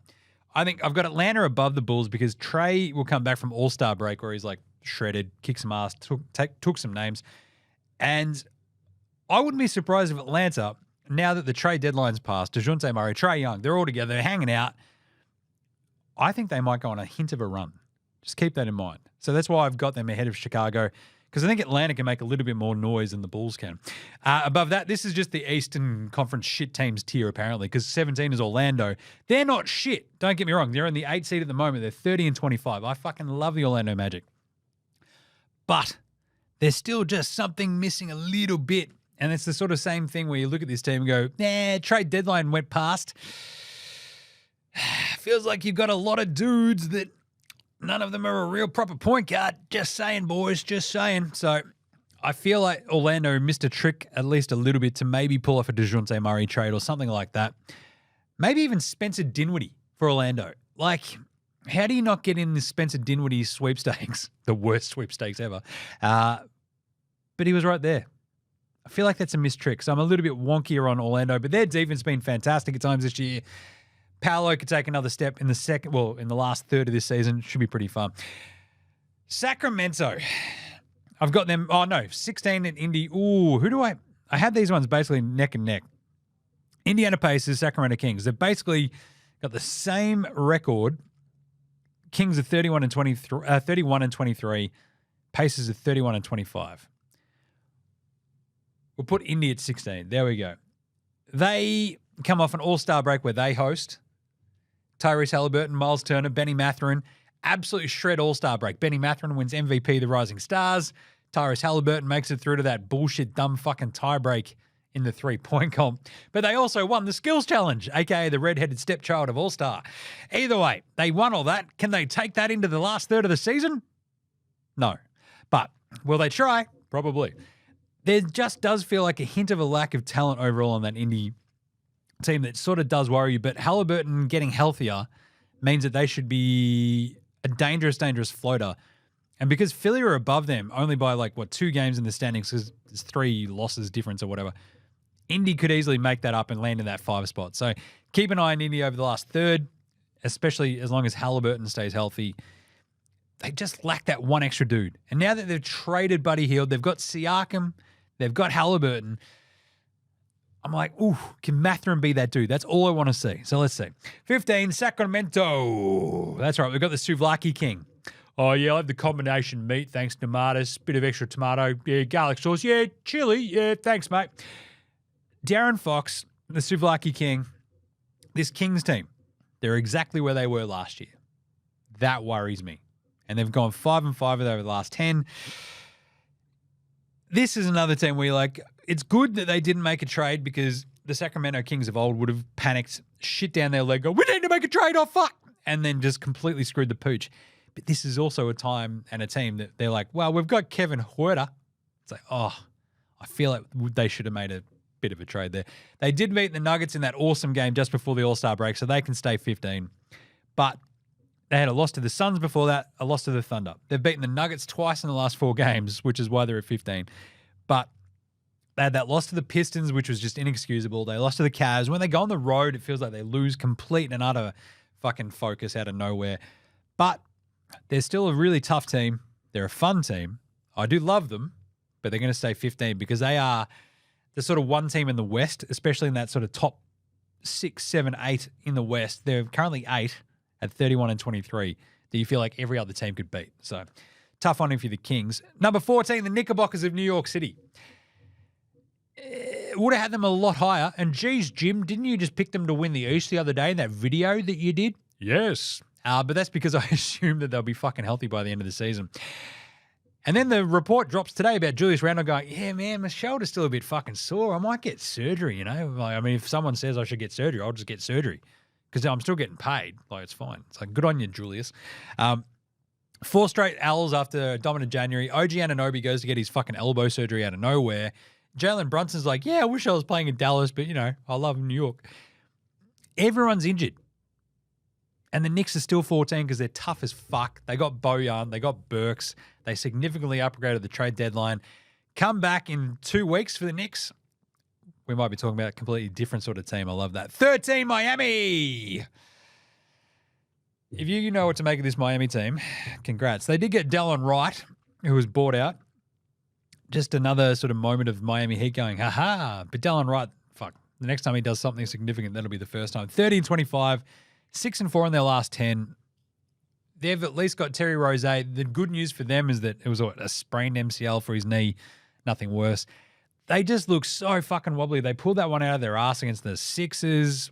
I think I've got Atlanta above the Bulls because Trey will come back from All-Star break where he's like shredded, kicked some ass, took some names. And I wouldn't be surprised if Atlanta, now that the trade deadline's passed, DeJounte Murray, Trae Young, they're all together, they're hanging out. I think they might go on a hint of a run. Just keep that in mind. So that's why I've got them ahead of Chicago, because I think Atlanta can make a little bit more noise than the Bulls can. Above that, this is just the Eastern Conference shit teams tier, apparently, because 17 is Orlando. They're not shit. Don't get me wrong. They're in the 8th seed at the moment. They're 30 and 25. I fucking love the Orlando Magic. But there's still just something missing a little bit. And it's the sort of same thing where you look at this team and go, trade deadline went past. Feels like you've got a lot of dudes that none of them are a real proper point guard. Just saying, boys, just saying. So I feel like Orlando missed a trick at least a little bit to maybe pull off a DeJounte Murray trade or something like that. Maybe even Spencer Dinwiddie for Orlando. Like, how do you not get in the Spencer Dinwiddie sweepstakes? The worst sweepstakes ever. But he was right there. I feel like that's a missed trick. So I'm a little bit wonkier on Orlando, but their defense has been fantastic at times this year. Paolo could take another step in the last third of this season. Should be pretty fun. Sacramento. I've got them. 16 at Indy. Ooh, I had these ones basically neck and neck. Indiana Pacers, Sacramento Kings. They've basically got the same record. Kings are 31 and 23. Pacers are 31 and 25. We'll put Indy at 16. There we go. They come off an all-star break where they host. Tyrese Halliburton, Miles Turner, Benny Mathurin, absolutely shred all-star break. Benny Mathurin wins MVP the Rising Stars. Tyrese Halliburton makes it through to that bullshit, dumb fucking tiebreak in the three-point comp. But they also won the skills challenge, a.k.a. the redheaded stepchild of All-Star. Either way, they won all that. Can they take that into the last third of the season? No. But will they try? Probably. There just does feel like a hint of a lack of talent overall on that Indy team that sort of does worry you. But Halliburton getting healthier means that they should be a dangerous, dangerous floater. And because Philly are above them only by 2 games in the standings because there's 3 losses difference or whatever, Indy could easily make that up and land in that 5 spot. So keep an eye on Indy over the last third, especially as long as Halliburton stays healthy. they just lack that one extra dude. And now that they've traded Buddy Hield, they've got Siakam, they've got Halliburton. I'm like, ooh, can Mathurin be that dude? That's all I want to see. So let's see. 15, Sacramento. That's right. We've got the Souvlaki King. Oh, yeah, I'll have the combination meat. Thanks, tomatoes. Bit of extra tomato. Yeah, garlic sauce. Yeah, chili. Yeah, thanks, mate. Darren Fox, the Souvlaki King, this Kings team, they're exactly where they were last year. That worries me. And they've gone 5-5 over the last 10. This is another team where you're like, it's good that they didn't make a trade because the Sacramento Kings of old would have panicked, shit down their leg, go, we need to make a trade, oh fuck, and then just completely screwed the pooch. But this is also a time and a team that they're like, well, we've got Kevin Huerter. It's like, oh, I feel like they should have made a bit of a trade there. They did beat the Nuggets in that awesome game just before the All-Star break, so they can stay 15. But they had a loss to the Suns before that, a loss to the Thunder. They've beaten the Nuggets twice in the last 4 games, which is why they're at 15. But they had that loss to the Pistons, which was just inexcusable. They lost to the Cavs. When they go on the road, it feels like they lose complete and utter fucking focus out of nowhere. But they're still a really tough team. They're a fun team. I do love them, but they're going to stay 15 because they are the sort of one team in the West, especially in that sort of top 6, 7, 8 in the West. They're currently 8 at 31-23 that you feel like every other team could beat. So tough on him for the Kings. Number 14, the Knickerbockers of New York City. Would have had them a lot higher. And geez, Jim, didn't you just pick them to win the East the other day in that video that you did? Yes. But that's because I assume that they'll be fucking healthy by the end of the season. And then the report drops today about Julius Randle going, yeah, man, my shoulder's still a bit fucking sore. I might get surgery, you know? Like, I mean, if someone says I should get surgery, I'll just get surgery because I'm still getting paid. Like, it's fine. It's like, good on you, Julius. 4 straight L's after dominant January. OG Anunoby goes to get his fucking elbow surgery out of nowhere. Jalen Brunson's like, yeah, I wish I was playing in Dallas, but, you know, I love New York. Everyone's injured. And the Knicks are still 14 because they're tough as fuck. They got Bojan. They got Burks. They significantly upgraded the trade deadline. Come back in 2 weeks for the Knicks. We might be talking about a completely different sort of team. I love that. 13, Miami. If you know what to make of this Miami team, congrats. They did get Delon Wright, who was bought out. Just another sort of moment of Miami Heat going, ha-ha. But Delon Wright, fuck, the next time he does something significant, that'll be the first time. 30-25, 6-4 in their last 10. They've at least got Terry Rozier. The good news for them is that it was a sprained MCL for his knee, nothing worse. They just look so fucking wobbly. They pulled that one out of their ass against the Sixers.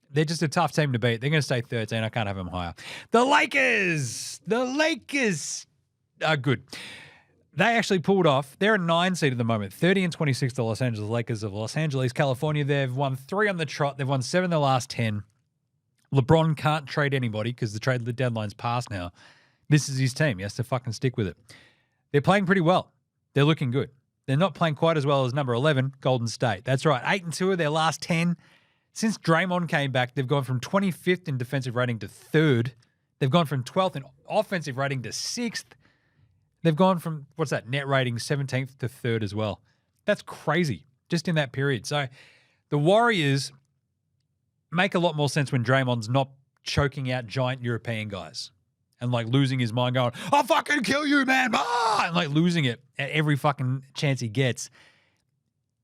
They're just a tough team to beat. They're going to stay 13. I can't have them higher. The Lakers are good. They actually pulled off. They're a 9 seed at the moment, 30-26 the Los Angeles Lakers of Los Angeles, California. They've won 3 on the trot. They've won 7 in the last 10. LeBron can't trade anybody because the trade deadline's passed now. This is his team. He has to fucking stick with it. They're playing pretty well. They're looking good. They're not playing quite as well as number 11, Golden State. That's right, 8-2 of their last 10. Since Draymond came back, they've gone from 25th in defensive rating to 3rd. They've gone from 12th in offensive rating to 6th. They've gone from, net rating 17th to 3rd as well. That's crazy, just in that period. So the Warriors make a lot more sense when Draymond's not choking out giant European guys and like losing his mind going, I'll fucking kill you, man. Ah! And like losing it at every fucking chance he gets.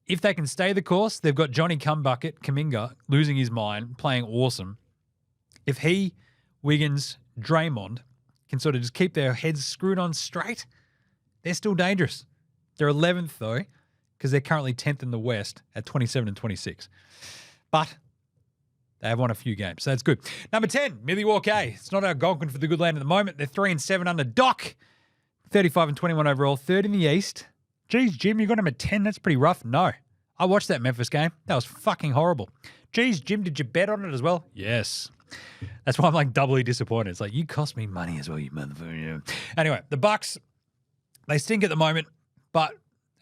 If they can stay the course, they've got Johnny Kuminga, losing his mind, playing awesome. If he, Wiggins, Draymond can sort of just keep their heads screwed on straight, they're still dangerous. They're 11th, though, because they're currently 10th in the West at 27-26. But they have won a few games, so that's good. Number 10, Milwaukee. It's not Algonquin for the good land at the moment. They're 3-7 under Doc, 35-21 overall, 3rd in the East. Geez, Jim, you got him at 10. That's pretty rough. No. I watched that Memphis game. That was fucking horrible. Geez, Jim, did you bet on it as well? Yes. That's why I'm like doubly disappointed. It's like, you cost me money as well, you motherfucker. Anyway, the Bucks, they stink at the moment, but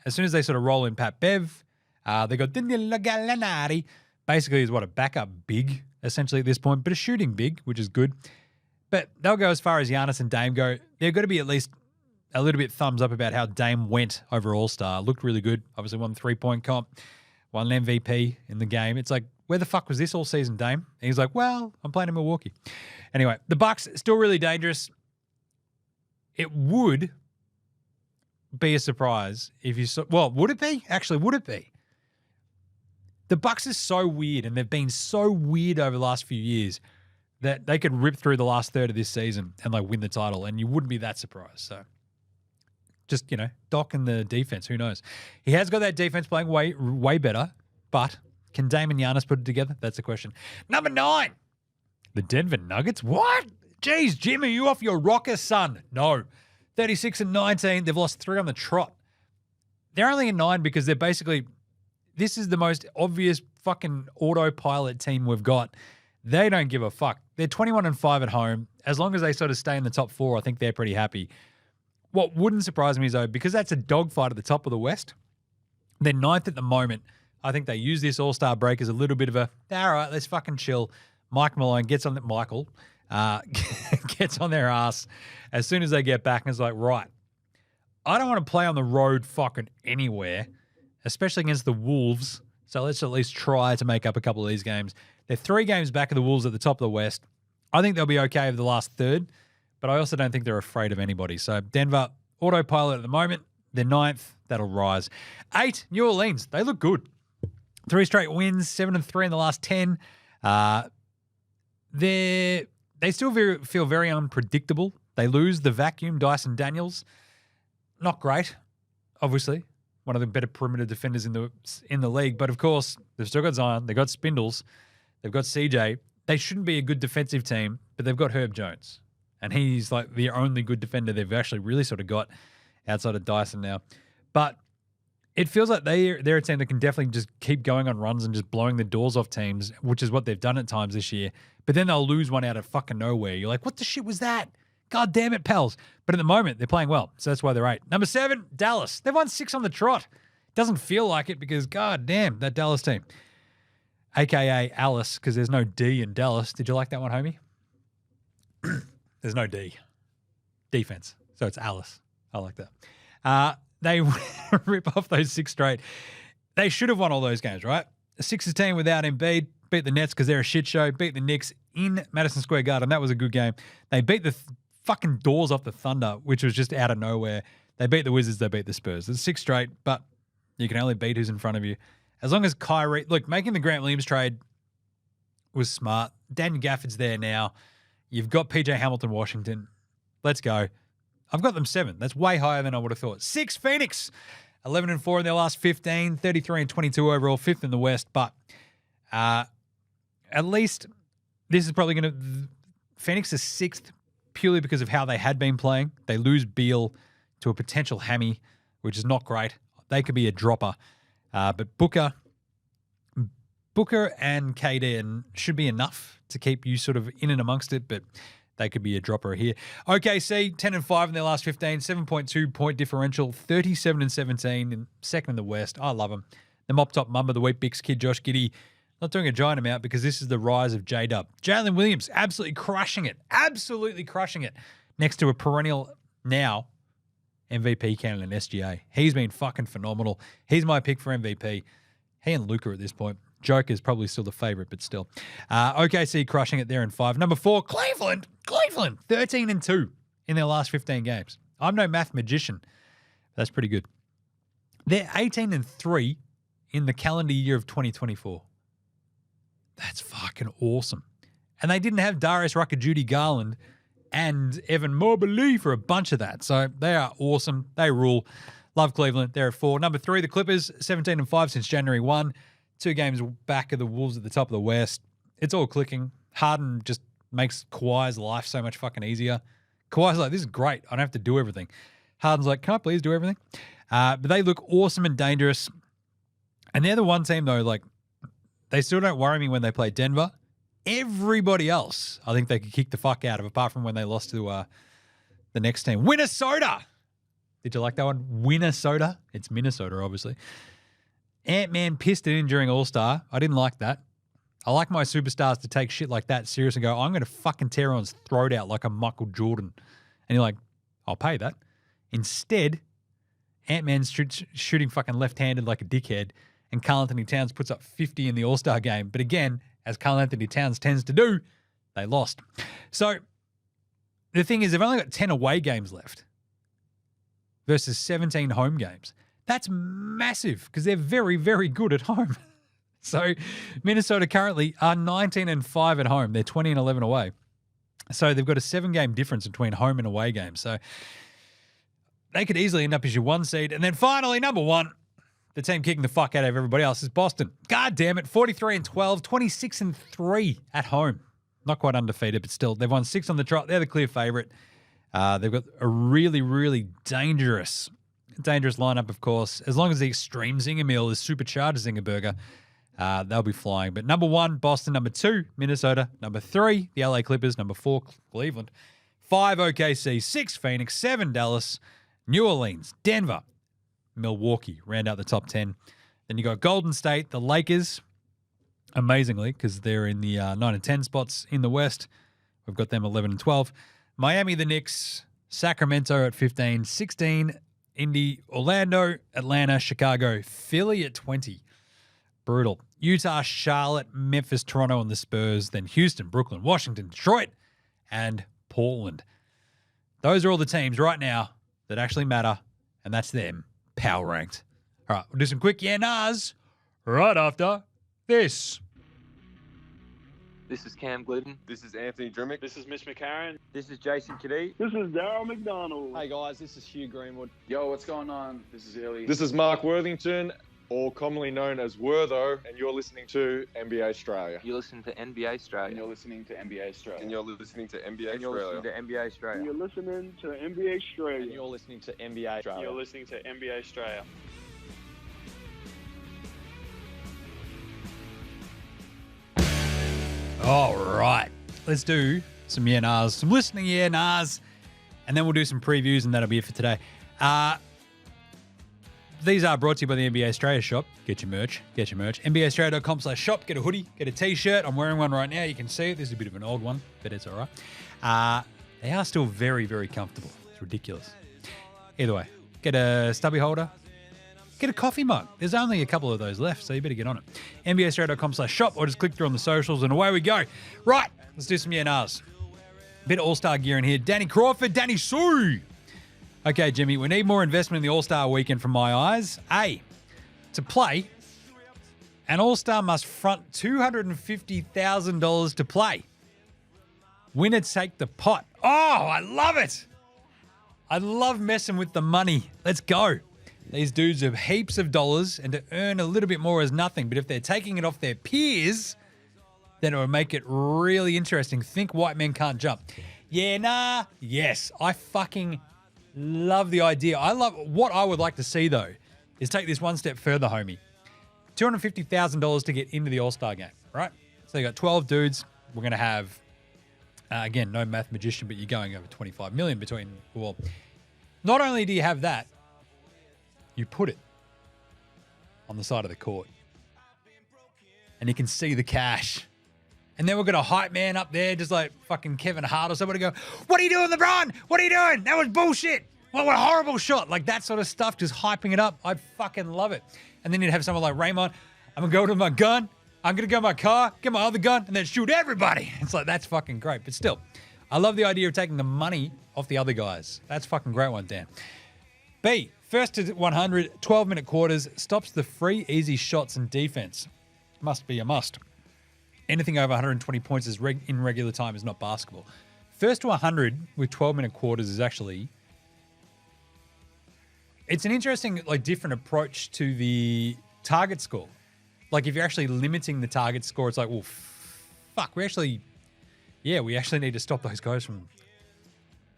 as soon as they sort of roll in Pat Bev, they got Danilo Gallinari. Basically is a backup big, essentially at this point, but a shooting big, which is good. But they'll go as far as Giannis and Dame go. They're going to be at least a little bit thumbs up about how Dame went over All-Star. Looked really good. Obviously won the 3-point comp, won an MVP in the game. It's like, where the fuck was this all season, Dame? And he's like, well, I'm playing in Milwaukee. Anyway, the Bucks still really dangerous. it would be a surprise if you saw. Well, would it be? Actually, would it be? The Bucks are so weird, and they've been so weird over the last few years that they could rip through the last third of this season and like win the title, and you wouldn't be that surprised. So just, Doc and the defense, who knows? He has got that defense playing way better, but can Dame and Giannis put it together? That's the question. Number 9, the Denver Nuggets. What? Jeez, Jim, are you off your rocker, son? No. 36-19. They've lost 3 on the trot. They're only in 9 because they're basically, this is the most obvious fucking autopilot team we've got. They don't give a fuck. They're 21-5 at home. As long as they sort of stay in the top 4, I think they're pretty happy. What wouldn't surprise me is, though, because that's a dogfight at the top of the West, they're 9th at the moment. I think they use this All-Star break as a little bit of a, all right, let's fucking chill. Mike Malone gets on gets on their ass as soon as they get back and is like, right, I don't want to play on the road fucking anywhere, especially against the Wolves. So let's at least try to make up a couple of these games. They're 3 games back of the Wolves at the top of the West. I think they'll be okay over the last third, but I also don't think they're afraid of anybody. So Denver, autopilot at the moment. They're 9th. That'll rise. 8, New Orleans. They look good. 3 straight wins, 7-3 in the last 10. They still feel very unpredictable. They lose the vacuum, Dyson Daniels. Not great, obviously. One of the better perimeter defenders in the league. But, of course, they've still got Zion. They've got Spindles. They've got CJ. They shouldn't be a good defensive team, but they've got Herb Jones. And he's like the only good defender they've actually really sort of got outside of Dyson now. But it feels like they're a team that can definitely just keep going on runs and just blowing the doors off teams, which is what they've done at times this year. But then they'll lose one out of fucking nowhere. You're like, what the shit was that? God damn it, pals. But at the moment, they're playing well. So that's why they're 8. Number 7, Dallas. They've won 6 on the trot. Doesn't feel like it because, god damn, that Dallas team. AKA Alice, because there's no D in Dallas. Did you like that one, homie? There's no D. Defense. So it's Alice. I like that. They rip off those 6 straight. They should have won all those games, right? 6-10 without Embiid. Beat the Nets because they're a shit show. Beat the Knicks in Madison Square Garden. That was a good game. They beat the fucking doors off the Thunder, which was just out of nowhere. They beat the Wizards. They beat the Spurs. It's 6 straight, but you can only beat who's in front of you. As long as Kyrie... Look, making the Grant Williams trade was smart. Dan Gafford's there now. You've got PJ Hamilton, Washington. Let's go. I've got them 7. That's way higher than I would have thought. 6, Phoenix. 11-4 in their last 15. 33-22 overall. 5th in the West. But at least this is probably going to... Phoenix is 6th purely because of how they had been playing. They lose Beal to a potential hammy, which is not great. They could be a dropper. But Booker and KD should be enough to keep you sort of in and amongst it, but they could be a dropper here. OKC, 10-5 in their last 15, 7.2 point differential, 37-17, and 2nd in the West. I love them. The mop-top mum of the Wheat Bix kid, Josh Giddey, not doing a giant amount because this is the rise of J-Dub. Jalen Williams, absolutely crushing it. Absolutely crushing it. Next to a perennial now MVP candidate in SGA. He's been fucking phenomenal. He's my pick for MVP. He and Luka at this point. Joker's probably still the favorite, but still. OKC crushing it there in 5. Number 4, Cleveland. 13-2 in their last 15 games. I'm no math magician. That's pretty good. They're 18-3 in the calendar year of 2024. That's fucking awesome. And they didn't have Darius Rucker, Judy Garland, and Evan Mobley for a bunch of that. So they are awesome. They rule. Love Cleveland. They're at 4. Number 3, the Clippers, 17-5 since January 1. 2 games back of the Wolves at the top of the West. It's all clicking. Harden just makes Kawhi's life so much fucking easier. Kawhi's like, this is great. I don't have to do everything. Harden's like, can I please do everything? But they look awesome and dangerous. And they're the one team, though, like, they still don't worry me when they play Denver. Everybody else, I think they could kick the fuck out of, apart from when they lost to the next team. Minnesota! Did you like that one? Minnesota? It's Minnesota, obviously. Ant-Man pissed it in during All-Star. I didn't like that. I like my superstars to take shit like that serious and go, I'm going to fucking tear everyone's throat out like a Michael Jordan. And you're like, I'll pay that. Instead, Ant-Man's shooting fucking left-handed like a dickhead, and Karl Anthony Towns puts up 50 in the All-Star game. But again, as Karl Anthony Towns tends to do, they lost. So the thing is, they've only got 10 away games left. versus 17 home games. That's massive because they're very, very good at home. So Minnesota currently are 19-5 at home. They're 20-11 away. So they've got a 7-game difference between home and away games. So they could easily end up as your 1 seed. And then finally, number 1, the team kicking the fuck out of everybody else is Boston. God damn it, 43-12, 26-3 at home. Not quite undefeated, but still, they've won 6 on the trot. They're the clear favorite. They've got a really, really dangerous lineup, of course. As long as the extreme Zinger meal is supercharged Zinger burger, they'll be flying. But number 1, Boston. Number 2, Minnesota. Number 3, the LA Clippers. Number 4, Cleveland. 5, OKC. 6, Phoenix. 7, Dallas. New Orleans. Denver. Milwaukee. Round out the top 10. Then you got Golden State, the Lakers. Amazingly, because they're in the 9 and 10 spots in the West. We've got them 11 and 12. Miami, the Knicks. Sacramento at 15. 16, Indy. Orlando, Atlanta, Chicago. Philly at 20. Brutal. Utah, Charlotte, Memphis, Toronto, and the Spurs. Then Houston, Brooklyn, Washington, Detroit, and Portland. Those are all the teams right now that actually matter, and that's them power ranked. All right, we'll do some quick yeah-nahs right after this. This is Cam Glidden. This is Anthony Drimmick. This is Mitch McCarron. This is Jason Kadee. This is Daryl McDonald. Hey guys, this is Hugh Greenwood. Yo, what's going on? This is Illy. This is Mark Worthington, or commonly known as Wortho, and you're listening to NBA Australia. You listen to NBA Australia. And you're listening to NBA Australia. And you're listening to NBA And you're listening Australia. to NBA Australia. And you're listening to NBA Australia. And you're listening to NBA Australia. You're listening to NBA Australia. All right, let's do some yeah-nahs, some listening yeah-nahs, and then we'll do some previews, and that'll be it for today. These are brought to you by the NBA Australia shop. Get your merch. NBAaustralia.com/shop. Get a hoodie. Get a t-shirt. I'm wearing one right now. You can see it. This is a bit of an old one, but it's all right. They are still very, very comfortable. It's ridiculous. Either way, get a stubby holder. Get a coffee mug. There's only a couple of those left, so you better get on it. NBAaustralia.com/shop, or just click through on the socials, and away we go. Right, let's do some yeah-nahs. Bit of all-star gear in here. Danny Crawford, Danny Sue. Okay, Jimmy, we need more investment in the All-Star weekend from my eyes. A, to play, an All-Star must front $250,000 to play. Winner take the pot. Oh, I love it. I love messing with the money. Let's go. These dudes have heaps of dollars, and to earn a little bit more is nothing. But if they're taking it off their peers, then it will make it really interesting. Think white men can't jump. Yeah, nah, yes. I fucking love the idea. I love what I would like to see, though, is take this one step further, homie. $250,000 to get into the All-Star game, right? So you got 12 dudes. We're going to have, again, no math magician, but you're going over 25 million between, well, not only do you have that, you put it on the side of the court and you can see the cash. And then we're going to hype man up there, just like fucking Kevin Hart or somebody go, "What are you doing, LeBron? What are you doing? That was bullshit. What a horrible shot." Like that sort of stuff, just hyping it up. I fucking love it. And then you'd have someone like Raymond, "I'm going to go to my gun. I'm going to go to my car, get my other gun, and then shoot everybody." It's like, that's fucking great. But still, I love the idea of taking the money off the other guys. That's fucking great one, Dan. B, first to 100, 12-minute quarters, stops the free, easy shots and defense. Must be a must. Anything over 120 points in regular time is not basketball. First to 100 with 12-minute quarters is actually... It's an interesting, like, different approach to the target score. Like, if you're actually limiting the target score, it's like, well, fuck, we actually need to stop those guys from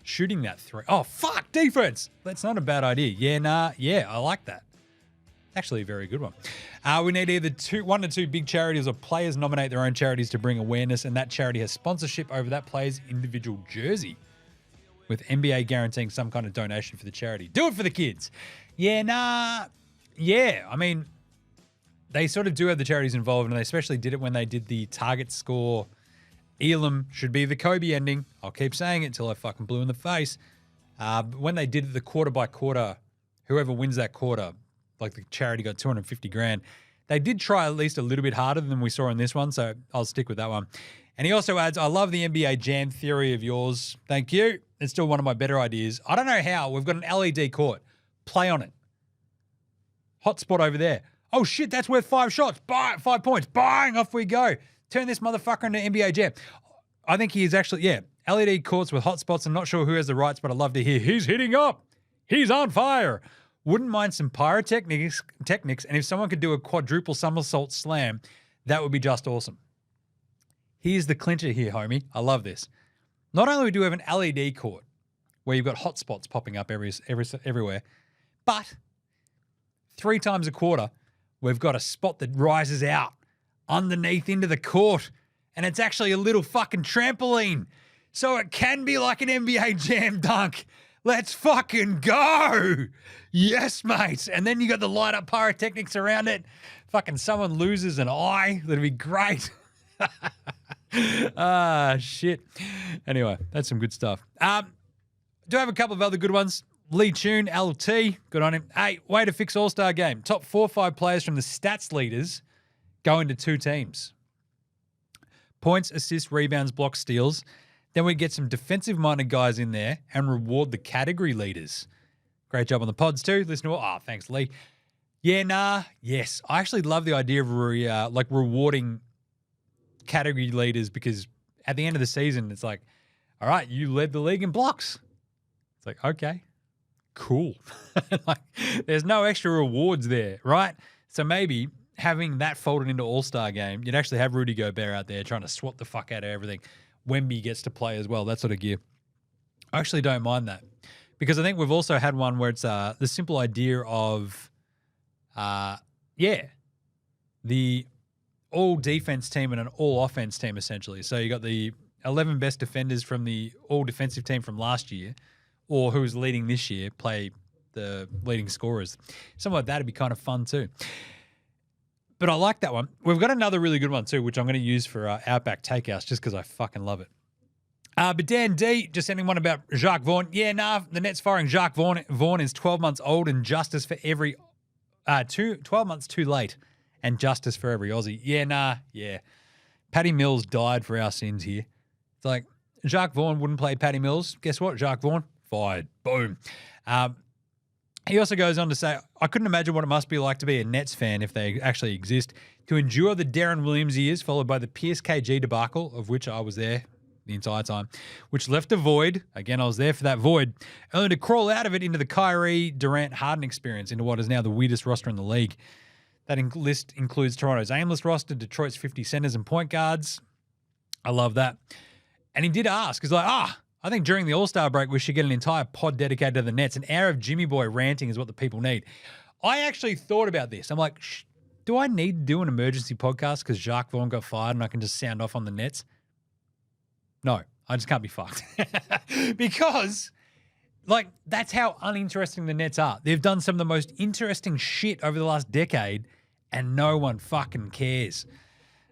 shooting that three. Oh, fuck, defense. That's not a bad idea. Yeah, nah, yeah, I like that. Actually, a very good one. We need either 1 to 2 big charities or players nominate their own charities to bring awareness, and that charity has sponsorship over that player's individual jersey, with NBA guaranteeing some kind of donation for the charity. Do it for the kids. Yeah, nah, yeah. I mean, they sort of do have the charities involved, and they especially did it when they did the target score. Elam should be the Kobe ending. I'll keep saying it until I fucking blew in the face. When they did the quarter by quarter, whoever wins that quarter, like the charity got $250,000. They did try at least a little bit harder than we saw in this one, so I'll stick with that one. And he also adds, "I love the NBA Jam theory of yours. Thank you. It's still one of my better ideas. I don't know how. We've got an LED court. Play on it. Hotspot over there. Oh, shit, that's worth 5 shots. 5 points. Bang, off we go. Turn this motherfucker into NBA Jam. I think he is actually, LED courts with hotspots. I'm not sure who has the rights, but I'd love to hear he's hitting up. He's on fire. Wouldn't mind some pyrotechnics, and if someone could do a quadruple somersault slam, that would be just awesome. Here's the clincher here, homie. I love this. Not only do we have an LED court where you've got hotspots popping up everywhere, but 3 times a quarter, we've got a spot that rises out underneath into the court, and it's actually a little fucking trampoline. So it can be like an NBA Jam dunk. Let's fucking go. Yes, mate. And then you got the light up pyrotechnics around it. Fucking someone loses an eye. That'd be great. Shit. Anyway, that's some good stuff. Do have a couple of other good ones. Lee Tune, LT, good on him. Hey, way to fix All-Star game. Top 4 or 5 players from the stats leaders go into 2 teams. Points, assists, rebounds, blocks, steals. Then we get some defensive-minded guys in there and reward the category leaders. Great job on the pods too. Listen to all. Thanks, Lee. Yes. I actually love the idea of rewarding category leaders because at the end of the season, it's like, all right, you led the league in blocks. It's like, okay, cool. Like, there's no extra rewards there, right? So maybe having that folded into All-Star game, you'd actually have Rudy Gobert out there trying to swat the fuck out of everything. Wemby gets to play as well, that sort of gear. I actually don't mind that because I think we've also had one where it's the simple idea of, the all-defense team and an all-offense team, essentially. So you got the 11 best defenders from the all-defensive team from last year or who's leading this year play the leading scorers. Something like that would be kind of fun too. But I like that one. We've got another really good one too, which I'm going to use for Outback Takehouse just because I fucking love it. But Dan D, just sending one about Jacque Vaughan. The Nets firing Jacque Vaughan. Vaughan is 12 months old and justice for every 12 months too late and justice for every Aussie. Patty Mills died for our sins here. It's like Jacque Vaughan wouldn't play Patty Mills. Guess what? Jacque Vaughan fired. Boom. He also goes on to say, I couldn't imagine what it must be like to be a Nets fan if they actually exist, to endure the Darren Williams years followed by the Pierce KG debacle, of which I was there the entire time, which left a void. Again, I was there for that void, only to crawl out of it into the Kyrie, Durant, Harden experience, into what is now the weirdest roster in the league. That list includes Toronto's aimless roster, Detroit's 50 centers and point guards. I love that. And he did ask, he's like, I think during the All-Star break, we should get an entire pod dedicated to the Nets. An hour of Jimmy Boy ranting is what the people need. I actually thought about this. I'm like, do I need to do an emergency podcast because Jacque Vaughan got fired and I can just sound off on the Nets? No, I just can't be fucked. Because, that's how uninteresting the Nets are. They've done some of the most interesting shit over the last decade and no one fucking cares.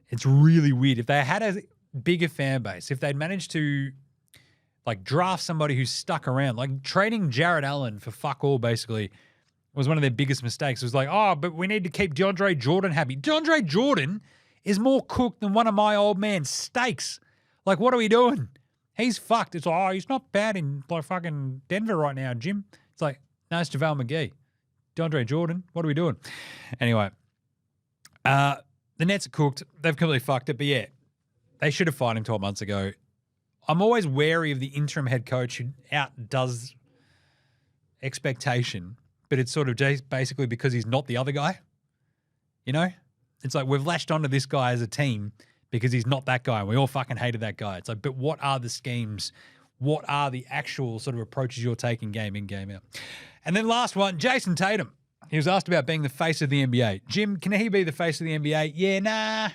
It's really weird. If they had a bigger fan base, if they'd managed to draft somebody who's stuck around, trading Jared Allen for fuck all basically was one of their biggest mistakes. It was but we need to keep DeAndre Jordan happy. DeAndre Jordan is more cooked than one of my old man's steaks. What are we doing? He's fucked. It's he's not bad in fucking Denver right now, Jim. It's no, it's JaVale McGee. DeAndre Jordan, what are we doing? Anyway, the Nets are cooked. They've completely fucked it. But yeah, they should have fired him 12 months ago. I'm always wary of the interim head coach who outdoes expectation, but it's sort of just basically because he's not the other guy. You know? It's we've latched onto this guy as a team because he's not that guy. And we all fucking hated that guy. It's but what are the schemes? What are the actual sort of approaches you're taking game in, game out? And then last one, Jason Tatum. He was asked about being the face of the NBA. Jim, can he be the face of the NBA? Yeah,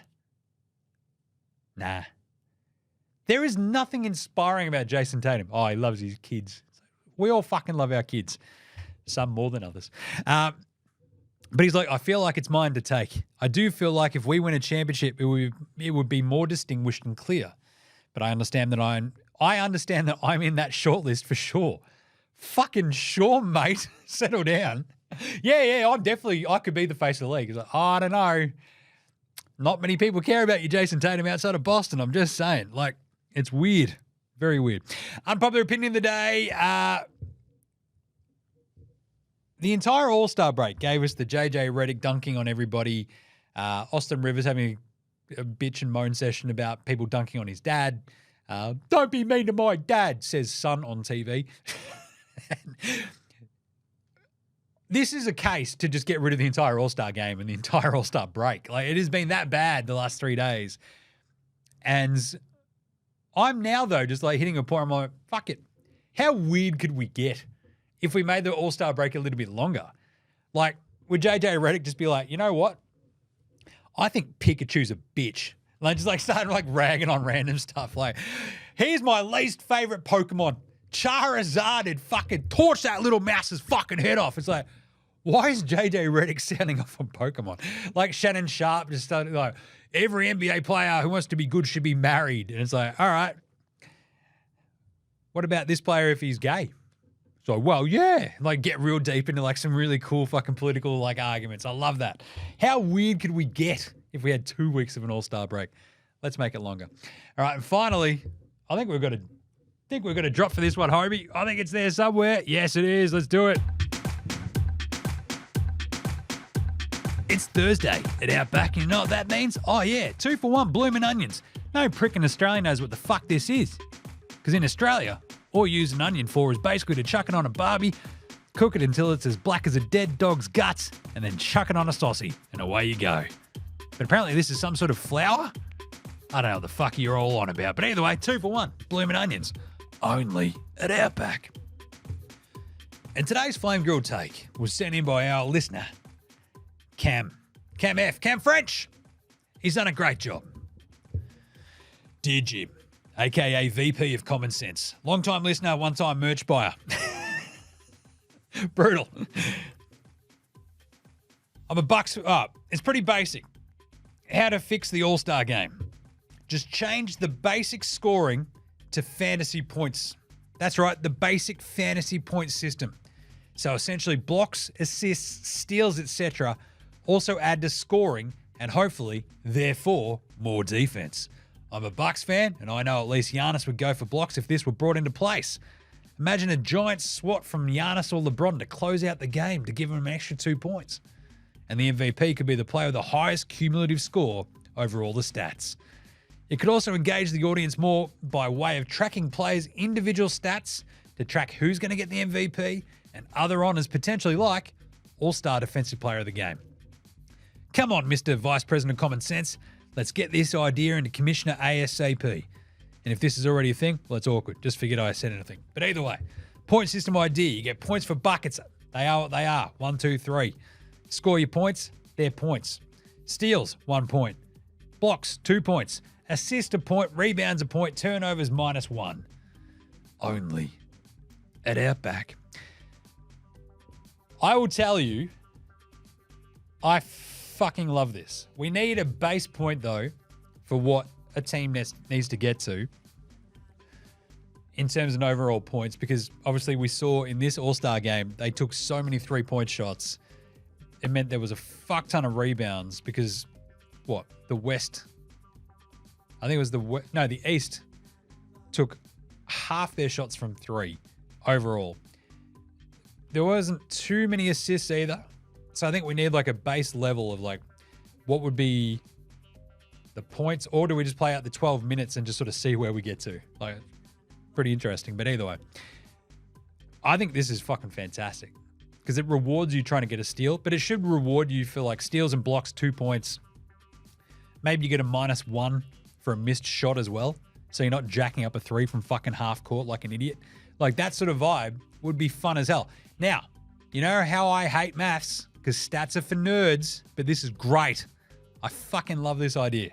nah. There is nothing inspiring about Jason Tatum. He loves his kids. We all fucking love our kids. Some more than others. But he's I feel like it's mine to take. I do feel like if we win a championship, it would be more distinguished and clear. But I understand that I'm in that shortlist for sure. Fucking sure, mate. Settle down. Yeah, I could be the face of the league. He's I don't know. Not many people care about you, Jason Tatum, outside of Boston. I'm just saying. It's weird. Very weird. Unpopular opinion of the day. The entire All-Star break gave us the JJ Redick dunking on everybody, Austin Rivers having a bitch and moan session about people dunking on his dad. Don't be mean to my dad, says son on TV. This is a case to just get rid of the entire All-Star game and the entire All-Star break. Like, it has been that bad the last 3 days. And I'm now, though, just like hitting a point. I'm like, fuck it. How weird could we get if we made the All-Star break a little bit longer? Like, would JJ Redick just be like, you know what? I think Pikachu's a bitch. Like, just like starting like ragging on random stuff. Like, here's my least favorite Pokemon. Charizard had fucking torched that little mouse's fucking head off. It's like, why is JJ Redick sounding off on Pokemon? Like Shannon Sharp just started like, every NBA player who wants to be good should be married. And it's like, all right. What about this player if he's gay? So, well, yeah. Like, get real deep into like some really cool fucking political like arguments. I love that. How weird could we get if we had 2 weeks of an All-Star break? Let's make it longer. All right, and finally, I think we're going to drop for this one, Hobie. I think it's there somewhere. Yes, it is. Let's do it. It's Thursday at Outback. You know what that means? Oh, yeah, 2 for 1 blooming onions. No prick in Australia knows what the fuck this is. Because in Australia, all you use an onion for is basically to chuck it on a barbie, cook it until it's as black as a dead dog's guts, and then chuck it on a saucy, and away you go. But apparently this is some sort of flour? I don't know what the fuck you're all on about. But either way, 2 for 1 blooming onions. Only at Outback. And today's Flame Grilled Take was sent in by our listener, Cam French. He's done a great job. Dear Jim, a.k.a. VP of Common Sense, long-time listener, one-time merch buyer. Brutal. I'm a bucks up. It's pretty basic. How to fix the All-Star game. Just change the basic scoring to fantasy points. That's right, the basic fantasy point system. So essentially blocks, assists, steals, etc. also add to scoring and hopefully, therefore, more defense. I'm a Bucks fan, and I know at least Giannis would go for blocks if this were brought into place. Imagine a giant swat from Giannis or LeBron to close out the game to give him an extra 2 points. And the MVP could be the player with the highest cumulative score over all the stats. It could also engage the audience more by way of tracking players' individual stats to track who's going to get the MVP and other honours potentially like All-Star Defensive Player of the Game. Come on, Mr. Vice President of Common Sense. Let's get this idea into Commissioner ASAP. And if this is already a thing, well, it's awkward. Just forget I said anything. But either way, point system idea. You get points for buckets. They are what they are. 1, 2, 3. Score your points. They're points. Steals, 1 point. Blocks, 2 points. Assist a point. Rebounds a point. Turnovers -1. Only at Outback. I will tell you, I fucking love this. We need a base point, though, for what a team needs to get to in terms of overall points, because obviously we saw in this All-Star game, they took so many three-point shots. It meant there was a fuck ton of rebounds because, the West, I think it was the East took half their shots from 3 overall. There wasn't too many assists either. So I think we need like a base level of like what would be the points, or do we just play out the 12 minutes and just sort of see where we get to? Like, pretty interesting. But either way, I think this is fucking fantastic because it rewards you trying to get a steal, but it should reward you for like steals and blocks, 2 points. Maybe you get a -1 for a missed shot as well. So you're not jacking up a 3 from fucking half court like an idiot. Like that sort of vibe would be fun as hell. Now, you know how I hate maths? Because stats are for nerds, but this is great. I fucking love this idea.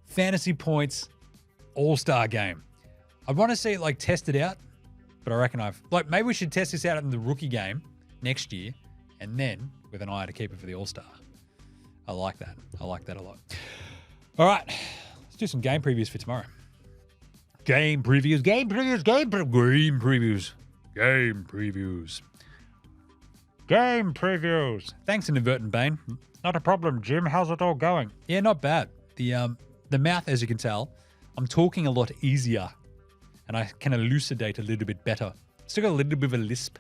Fantasy points, All-Star game. I want to see it like tested out, but I reckon maybe we should test this out in the rookie game next year, and then with an eye to keep it for the All-Star. I like that. I like that a lot. All right, let's do some game previews for tomorrow. Game previews. Game previews. Thanks, Inadvertent Bane. Not a problem, Jim. How's it all going? Yeah, not bad. The mouth, as you can tell, I'm talking a lot easier, and I can elucidate a little bit better. Still got a little bit of a lisp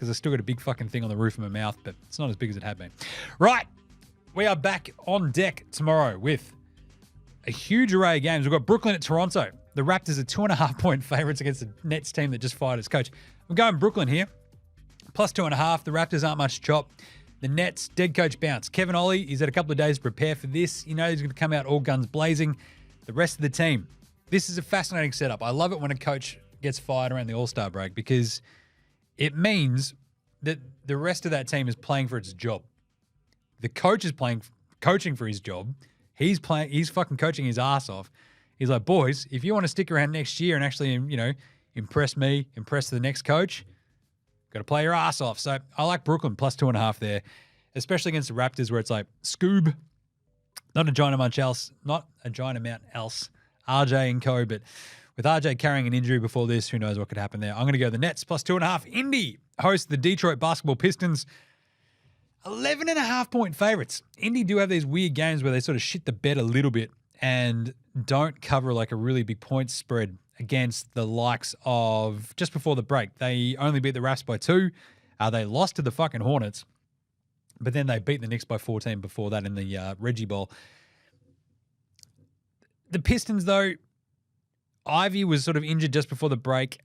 because I still got a big fucking thing on the roof of my mouth, but it's not as big as it had been. Right. We are back on deck tomorrow with a huge array of games. We've got Brooklyn at Toronto. The Raptors are 2.5-point favorites against the Nets team that just fired its coach. I'm going Brooklyn here. Plus 2.5. The Raptors aren't much chop. The Nets, dead coach bounce. Kevin Ollie, he's had a couple of days to prepare for this. You know he's going to come out all guns blazing. The rest of the team. This is a fascinating setup. I love it when a coach gets fired around the All-Star break because it means that the rest of that team is playing for its job. The coach is coaching for his job. He's fucking coaching his ass off. He's like, boys, if you want to stick around next year and actually, impress me, impress the next coach, got to play your ass off. So I like Brooklyn plus 2.5 there, especially against the Raptors where it's like Scoob, not a giant amount else, RJ and co, but with RJ carrying an injury before this, who knows what could happen there. I'm going to go the Nets plus 2.5. Indy host the Detroit basketball Pistons. 11.5-point favorites. Indy do have these weird games where they sort of shit the bed a little bit and don't cover like a really big point spread against the likes of just before the break. They only beat the Raps by 2. They lost to the fucking Hornets, but then they beat the Knicks by 14 before that in the Reggie Bowl. The Pistons, though, Ivy was sort of injured just before the break.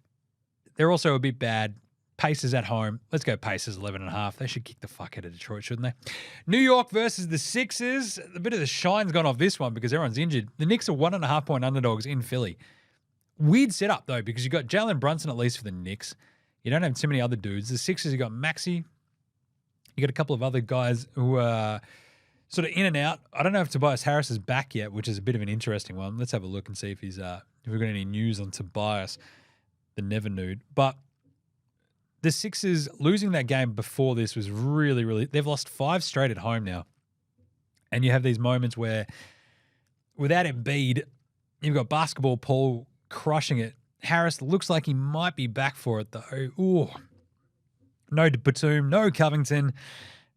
They're also a bit bad. Pacers at home. Let's go Pacers 11.5. They should kick the fuck out of Detroit, shouldn't they? New York versus the Sixers. A bit of the shine's gone off this one because everyone's injured. The Knicks are 1.5-point underdogs in Philly. Weird setup, though, because you've got Jalen Brunson at least for the Knicks. You don't have too many other dudes. The Sixers, you got Maxey. You got a couple of other guys who are sort of in and out. I don't know if Tobias Harris is back yet, which is a bit of an interesting one. Let's have a look and see if we've got any news on Tobias, the never nude. But the Sixers losing that game before this was really, really... They've lost 5 straight at home now. And you have these moments where, without Embiid, you've got basketball Paul crushing it. Harris looks like he might be back for it, though. Ooh. No Batum, no Covington.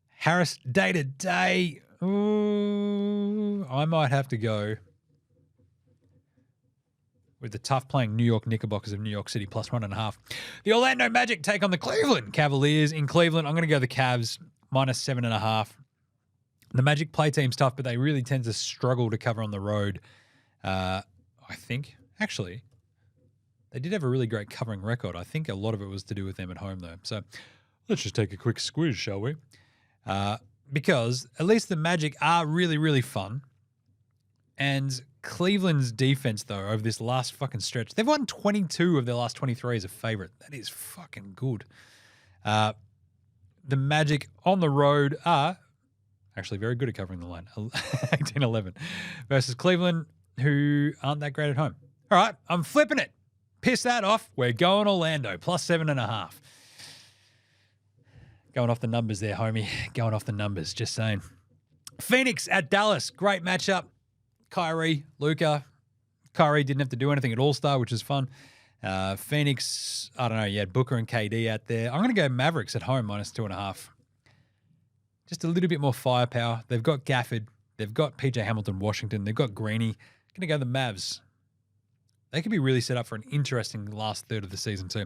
Harris day-to-day. Ooh. I might have to go with the tough-playing New York Knickerbockers of New York City, plus 1.5. The Orlando Magic take on the Cleveland Cavaliers in Cleveland. I'm going to go the Cavs, minus 7.5. The Magic play team's tough, but they really tend to struggle to cover on the road, I think. Actually, they did have a really great covering record. I think a lot of it was to do with them at home, though. So let's just take a quick squiz, shall we? Because at least the Magic are really, really fun. And Cleveland's defense, though, over this last fucking stretch, they've won 22 of their last 23 as a favorite. That is fucking good. The Magic on the road are actually very good at covering the line. 18-11 versus Cleveland, who aren't that great at home. All right, I'm flipping it. Piss that off. We're going Orlando, plus 7.5. Going off the numbers there, homie. Going off the numbers, just saying. Phoenix at Dallas. Great matchup. Kyrie, Luka. Kyrie didn't have to do anything at All-Star, which is fun. Phoenix, I don't know, you had Booker and KD out there. I'm going to go Mavericks at home, minus 2.5. Just a little bit more firepower. They've got Gafford. They've got PJ Hamilton, Washington. They've got Greeny. Going to go the Mavs. They could be really set up for an interesting last third of the season too.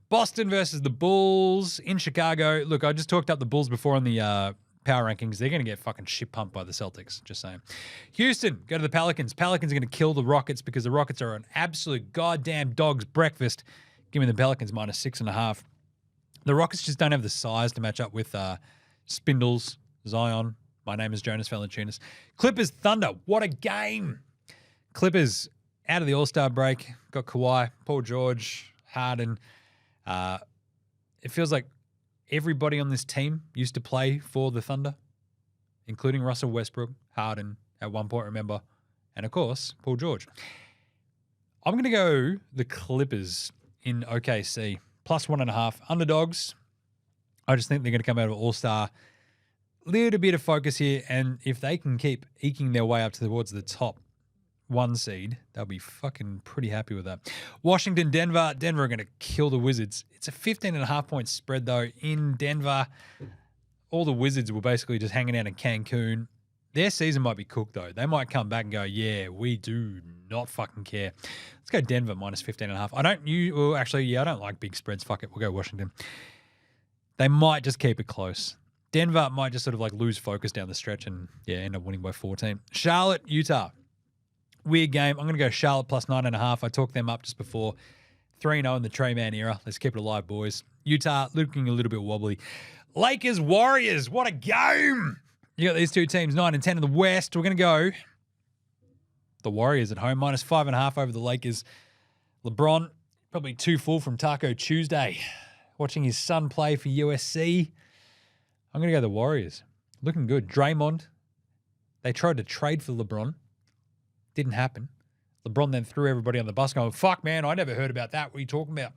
Boston versus the Bulls in Chicago. Look, I just talked up the Bulls before on the power rankings. They're going to get fucking shit pumped by the Celtics, just saying. Houston, go to the Pelicans. Pelicans are going to kill the Rockets because the Rockets are an absolute goddamn dog's breakfast. Give me the Pelicans minus 6.5. The Rockets just don't have the size to match up with Spindles, Zion. My name is Jonas Valanciunas. Clippers, Thunder. What a game. Clippers out of the All-Star break. Got Kawhi, Paul George, Harden. It feels like everybody on this team used to play for the Thunder, including Russell Westbrook, Harden at one point, remember, and of course, Paul George. I'm going to go the Clippers in OKC, plus 1.5. Underdogs, I just think they're going to come out of All-Star. Little bit of focus here, and if they can keep eking their way up towards the top 1 seed, they'll be fucking pretty happy with that. Washington, Denver. Denver are going to kill the Wizards. It's a 15.5-point spread, though, in Denver. All the Wizards were basically just hanging out in Cancun. Their season might be cooked, though. They might come back and go, yeah, we do not fucking care. Let's go Denver, minus 15.5. I don't like big spreads. Fuck it. We'll go Washington. They might just keep it close. Denver might just sort of like lose focus down the stretch and, end up winning by 14. Charlotte, Utah. Weird game. I'm going to go Charlotte plus 9.5. I talked them up just before. 3-0 in the Trey Man era. Let's keep it alive, boys. Utah looking a little bit wobbly. Lakers, Warriors. What a game. You got these two teams, 9 and 10 in the West. We're going to go the Warriors at home, minus 5.5 over the Lakers. LeBron, probably too full from Taco Tuesday. Watching his son play for USC. I'm going to go the Warriors. Looking good. Draymond, they tried to trade for LeBron. Didn't happen. LeBron then threw everybody on the bus going, fuck, man, I never heard about that. What are you talking about?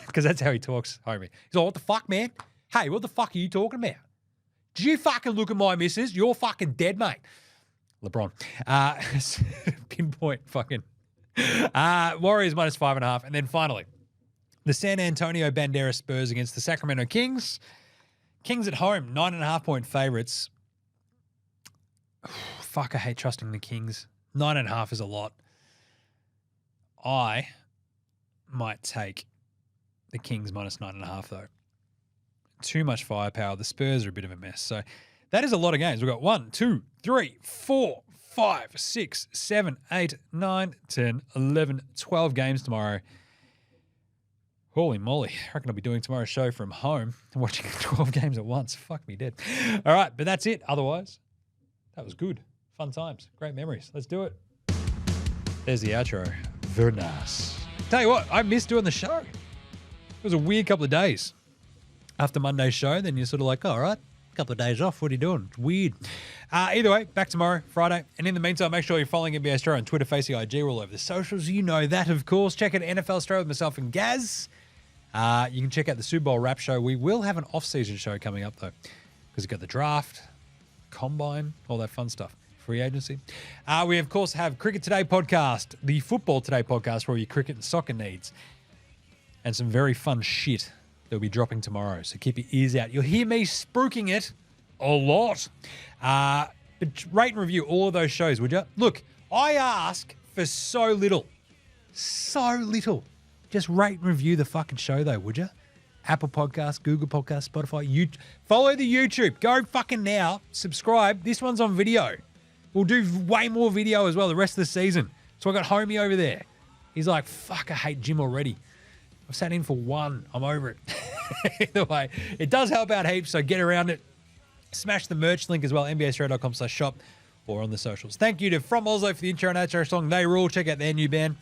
Because that's how he talks, homie. He's like, what the fuck, man? Hey, what the fuck are you talking about? Did you fucking look at my missus? You're fucking dead, mate. LeBron. Pinpoint fucking. Warriors minus 5.5. And then finally, the San Antonio Banderas Spurs against the Sacramento Kings. Kings at home, 9.5-point favorites. Fuck, I hate trusting the Kings. 9.5 is a lot. I might take the Kings minus 9.5, though. Too much firepower. The Spurs are a bit of a mess. So that is a lot of games. We've got 1, 2, 3, 4, 5, 6, 7, 8, 9, 10, 11, 12 games tomorrow. Holy moly. I reckon I'll be doing tomorrow's show from home and watching 12 games at once. Fuck me dead. All right, but that's it. Otherwise, that was good. Fun times. Great memories. Let's do it. There's the outro. Very nice. Tell you what, I missed doing the show. It was a weird couple of days. After Monday's show, then you're sort of like, all right, a couple of days off. What are you doing? It's weird. Either way, back tomorrow, Friday. And in the meantime, make sure you're following NBA Australia on Twitter, Facebook, IG, we're all over the socials. You know that, of course. Check out NFL Australia with myself and Gaz. You can check out the Super Bowl Wrap Show. We will have an off-season show coming up, though, because we've got the draft, combine, all that fun stuff. Free agency. We, of course, have Cricket Today podcast, the Football Today podcast for all your cricket and soccer needs, and some very fun shit that will be dropping tomorrow. So keep your ears out. You'll hear me spruiking it a lot. But rate and review all of those shows, would you? Look, I ask for so little. So little. Just rate and review the fucking show, though, would you? Apple Podcasts, Google Podcasts, Spotify. Follow the YouTube. Go fucking now. Subscribe. This one's on video. We'll do way more video as well the rest of the season. So I got homie over there. He's like, fuck, I hate gym already. I've sat in for one. I'm over it. Either way, it does help out heaps, so get around it. Smash the merch link as well, nbastraya.com/shop or on the socials. Thank you to From Oslo for the intro and outro song, They Rule. Check out their new band.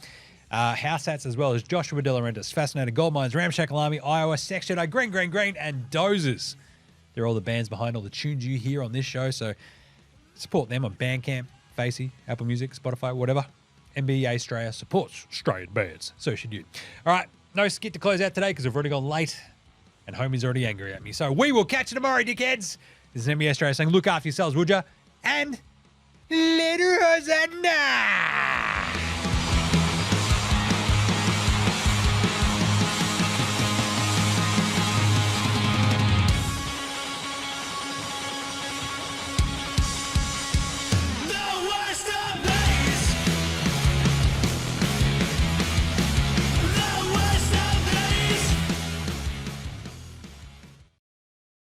House Hats as well as Joshua De Laurentiis, Fascinator, Gold Mines, Ramshackle Army, Iowa, Sex Jedi, Green, and Dozers. They're all the bands behind all the tunes you hear on this show, so support them on Bandcamp, Facey, Apple Music, Spotify, whatever. NBA Straya supports Australian bands. So should you. All right, no skit to close out today because we've already gone late and homie's already angry at me. So we will catch you tomorrow, dickheads. This is NBA Straya saying look after yourselves, would ya? And later, Hosanna!